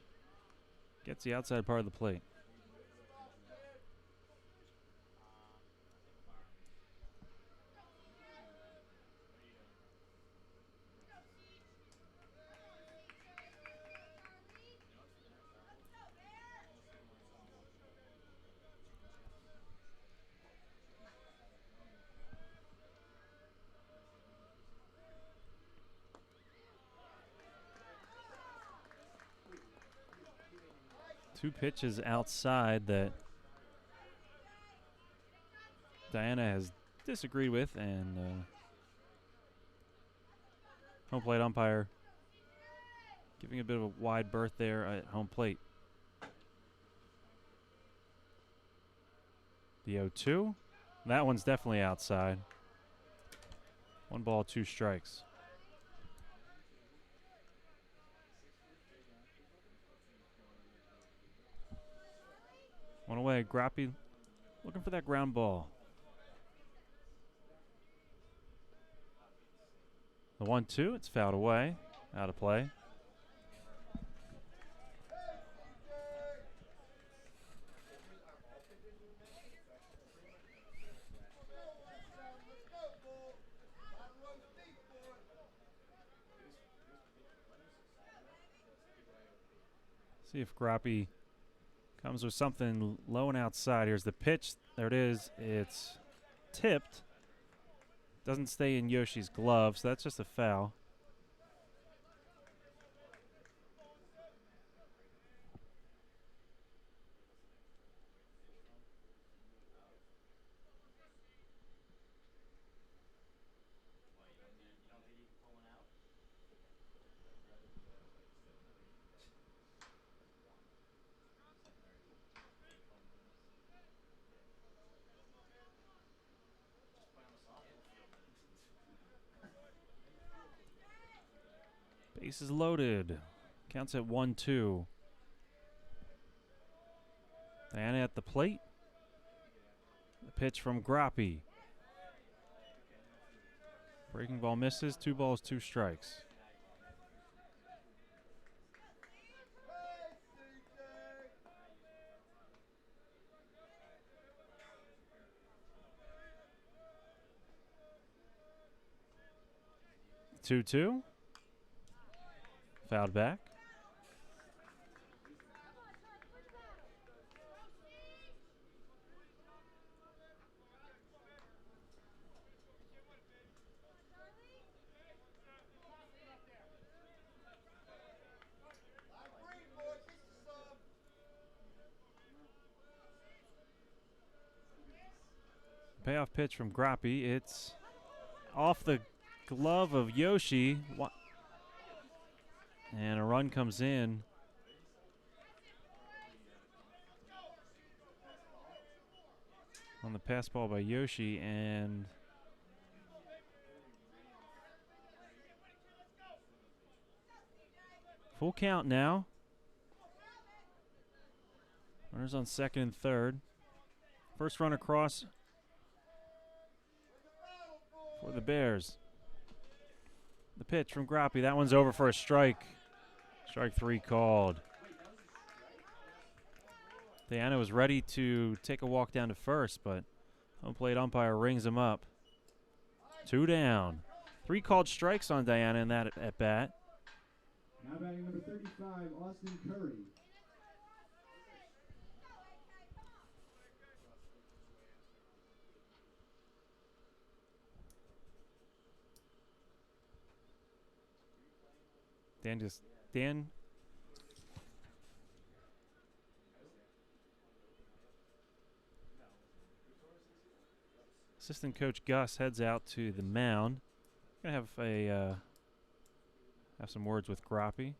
gets the outside part of the plate. Two pitches outside that Diana has disagreed with, and home plate umpire giving a bit of a wide berth there at home plate. The 0-2. That one's definitely outside. 1 ball, 2 strikes. One away. Groppe looking for that ground ball. The 1-2. It's fouled away. Out of play. See if Groppe comes with something low and outside. Here's the pitch. There it is. It's tipped. Doesn't stay in Yoshi's glove, so that's just a foul. Bases loaded. Counts at 1-2. Diana at the plate. The pitch from Groppe. Breaking ball misses. 2 balls, 2 strikes. Two. Fouled back. Payoff pitch from Grappi. It's off the glove of Yoshi. And a run comes in. On the pass ball by Yoshi, and full count now. Runners on second and third. First run across for the Bears. The pitch from Grappi. That one's over for a strike. Strike 3 called. Diana was ready to take a walk down to first, but home plate umpire rings him up. 2 down. 3 called strikes on Diana in that at bat. Now batting number 35, Austin Curry. Dan. Assistant coach Gus heads out to the mound. Gonna have some words with Grappi.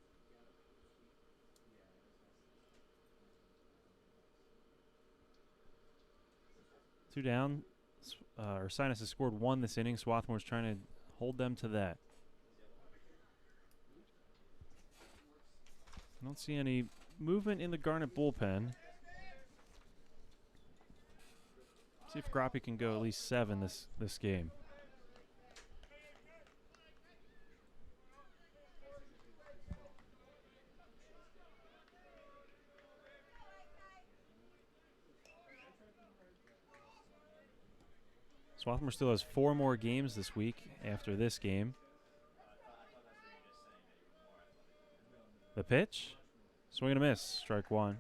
Two down. Ursinus has scored 1 this inning. Swarthmore's trying to hold them to that. I don't see any movement in the Garnet bullpen. See if Grappi can go at least 7 this game. Swarthmore still has 4 more games this week after this game. The pitch. Swing and a miss. Strike 1.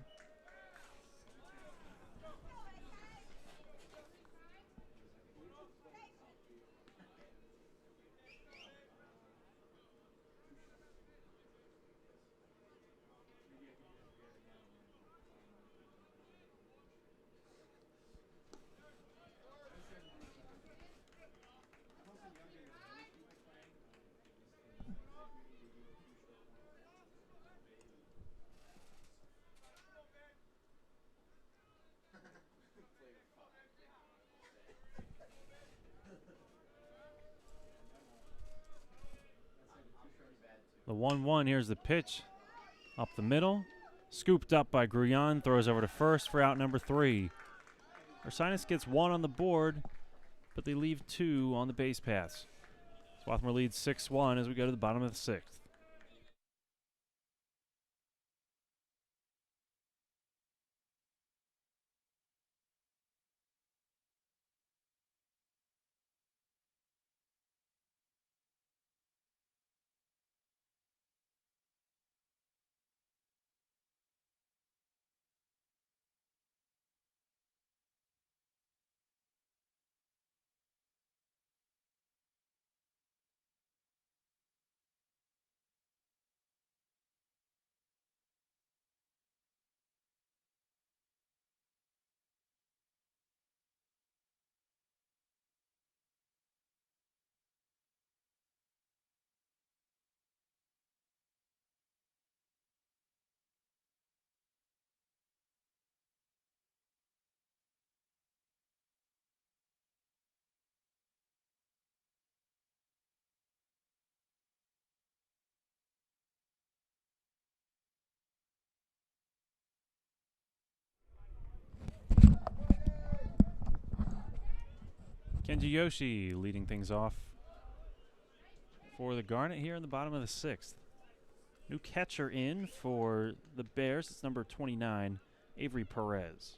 The 1-1, here's the pitch. Up the middle. Scooped up by Gruyan. Throws over to first for out number 3. Ursinus gets 1 on the board, but they leave 2 on the base paths. Swarthmore leads 6-1 as we go to the bottom of the 6th. Kenji Yoshi leading things off for the Garnet here in the bottom of the 6th. New catcher in for the Bears. It's number 29, Avery Perez.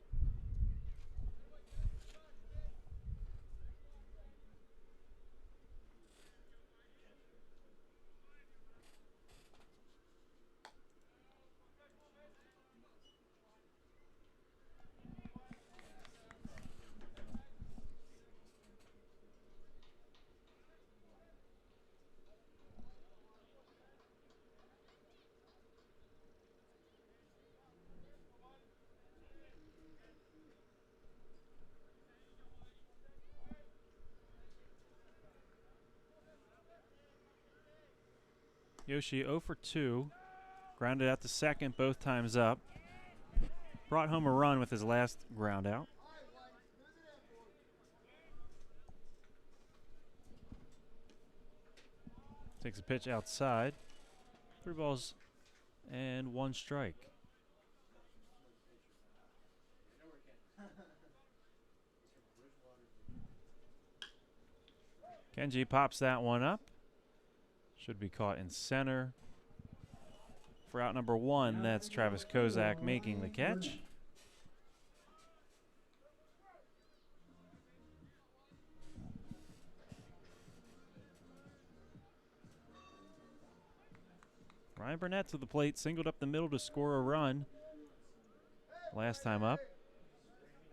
Yoshi 0 for 2. Grounded out to second both times up. Brought home a run with his last ground out. Takes a pitch outside. 3 balls and 1 strike. Kenji pops that one up. Should be caught in center. For out number 1, that's Travis Kozak making the catch. Ryan Burnett to the plate, singled up the middle to score a run last time up.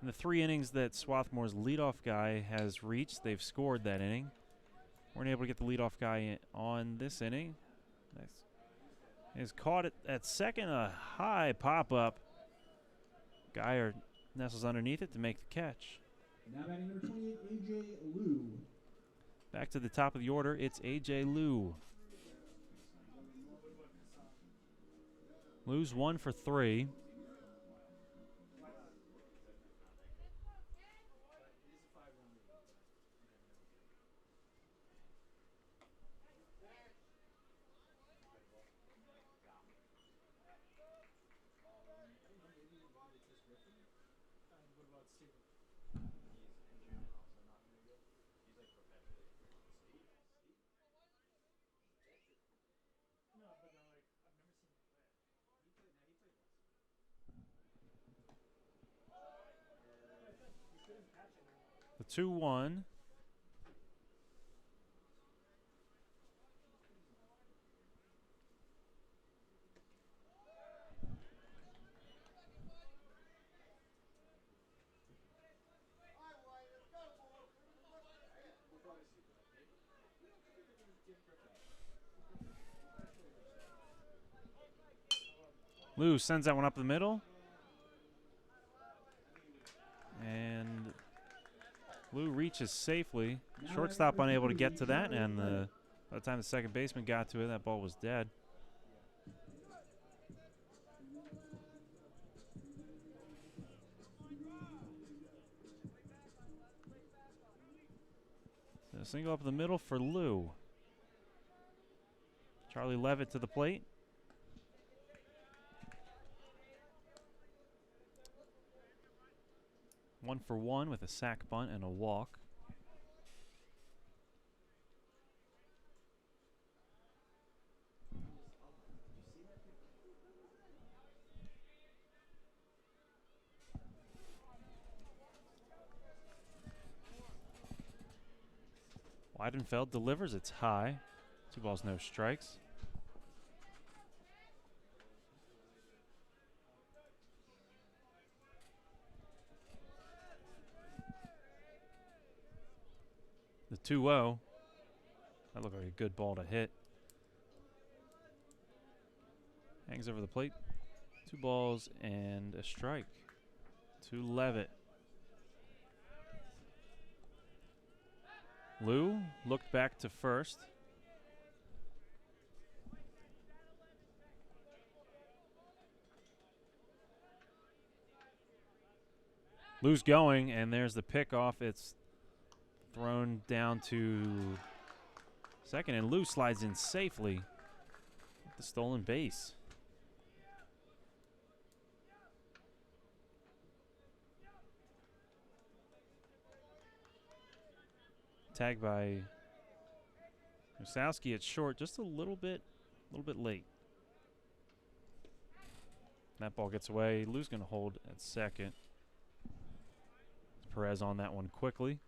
In the 3 innings that Swarthmore's leadoff guy has reached, they've scored that inning. Weren't able to get the leadoff guy on this inning. Nice. Is caught it at second, a high pop-up. Geyer nestles underneath it to make the catch. Now batting number 28, A.J. Liu. Back to the top of the order, it's A.J. Liu. Liu's 1 for 3. The 2-1. Liu sends that one up the middle. And Liu reaches safely. Shortstop unable to get to that, and by the time the second baseman got to it, that ball was dead. So a single up the middle for Liu. Charlie Levitt to the plate. One for 1 with a sac bunt and a walk. Weidenfeld delivers, it's high. 2 balls, no strikes. The 2-0. That looked like a good ball to hit. Hangs over the plate. 2 balls and a strike to Levitt. Liu looked back to first. Liu's going, and there's the pickoff. It's thrown down to second, and Liu slides in safely with the stolen base. Tagged by Musowski at short, just a little bit late. That ball gets away. Liu's going to hold at second. Perez on that one quickly.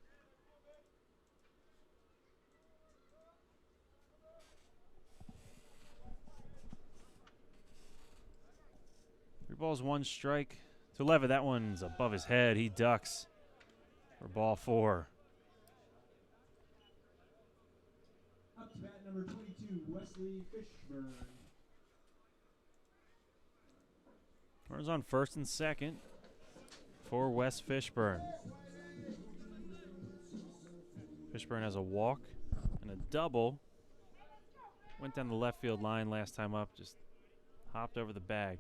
Three balls, 1 strike to Levitt. That one's above his head. He ducks for ball 4. Up to bat number 22, Wesley Fishburne. Runners on first and second for Wes Fishburne. Fishburne has a walk and a double. Went down the left field line last time up, just hopped over the bag.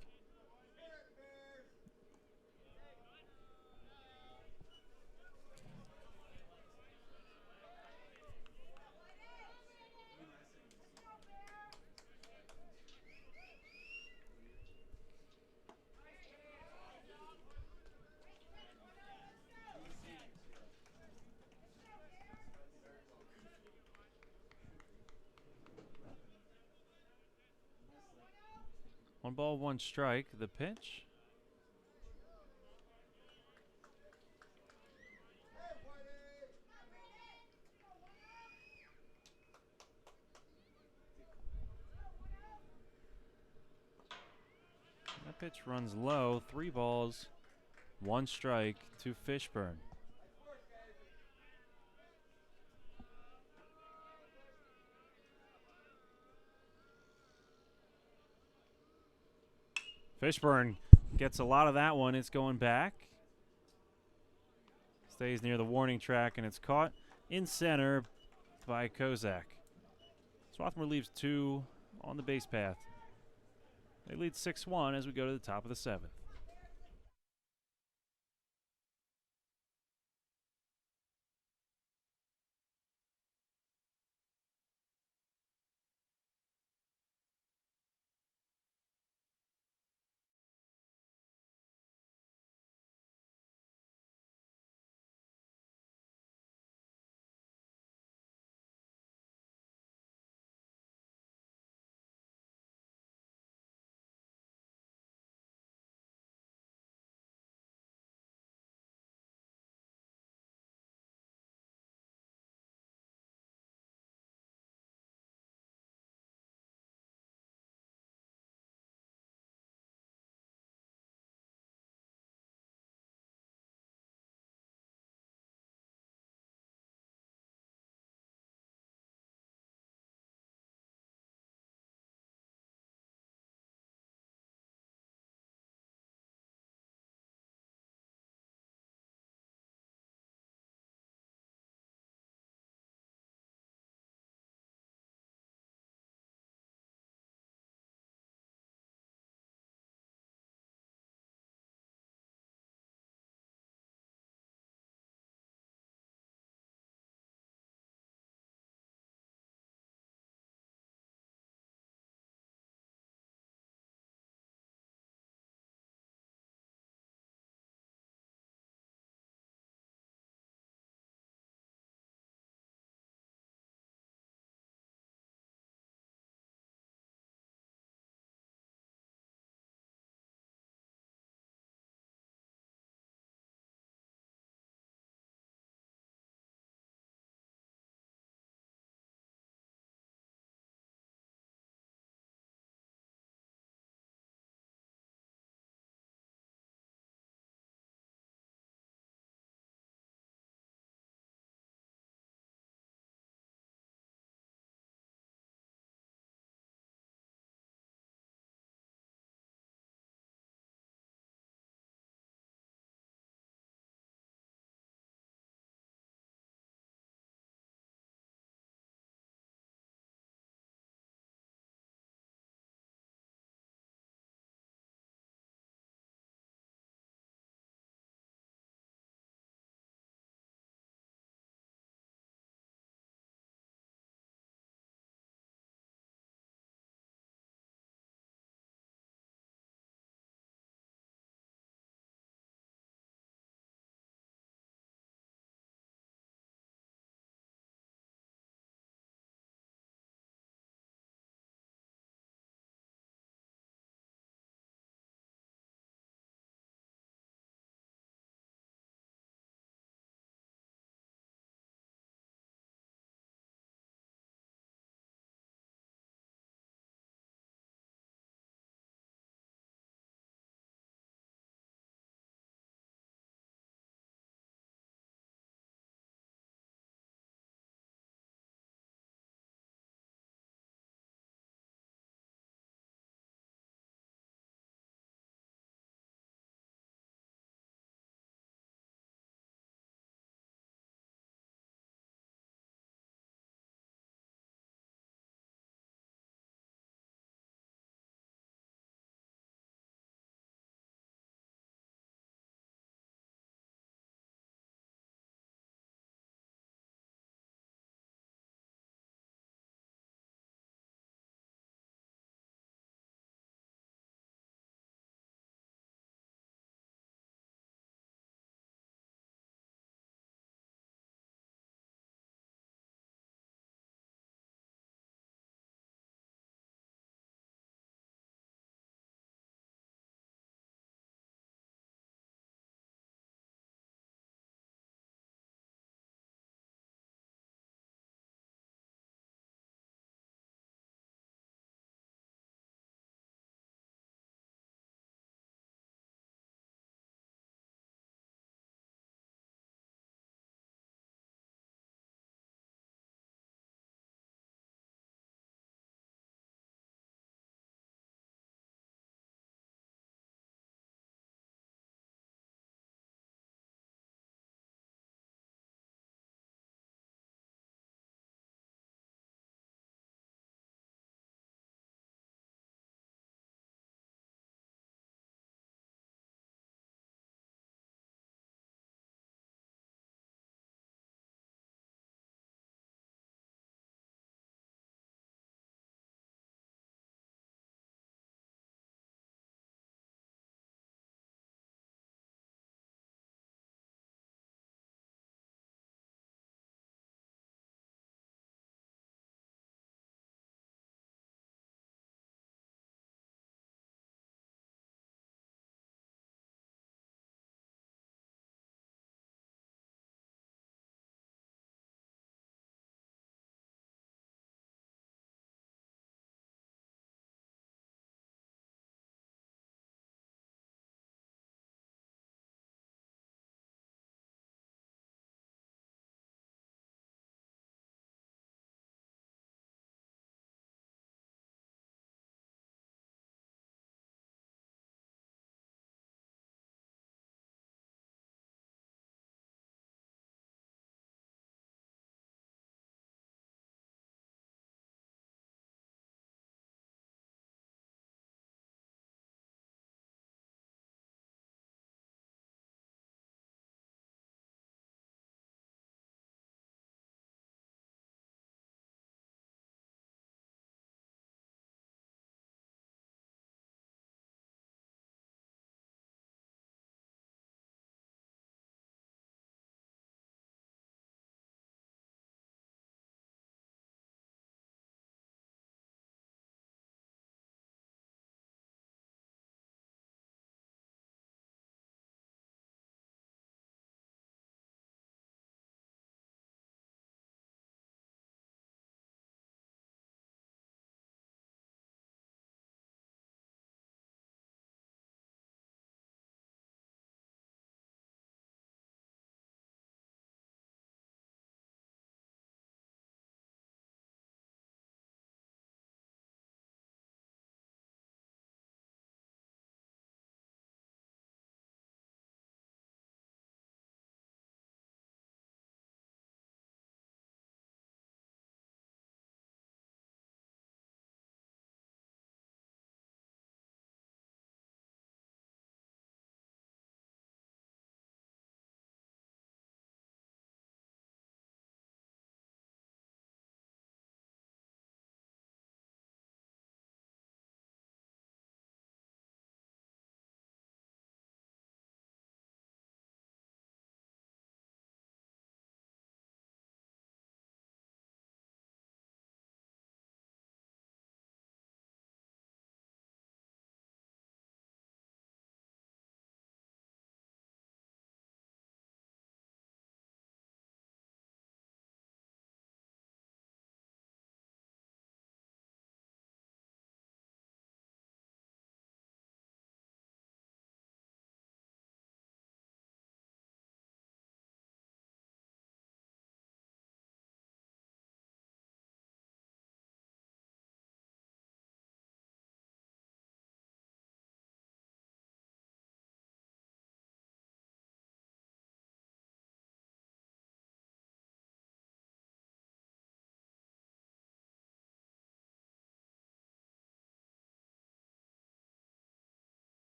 One ball, one strike. The pitch. That pitch runs low. 3 balls, 1 strike to Fishburne. Fishburne gets a lot of that one. It's going back. Stays near the warning track, and it's caught in center by Kozak. Swarthmore leaves 2 on the base path. They lead 6-1 as we go to the top of the 7th.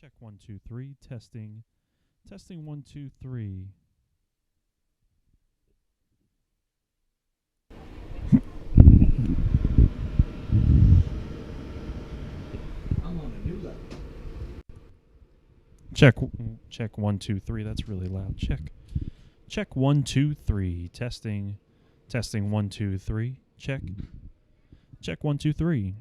Check 1, 2, 3. Testing. Testing 1, 2, 3. I'm on a new level. Check 1, 2, 3. That's really loud. Check 1, 2, 3. Testing. Testing 1, 2, 3. Check. Check 1, 2, 3.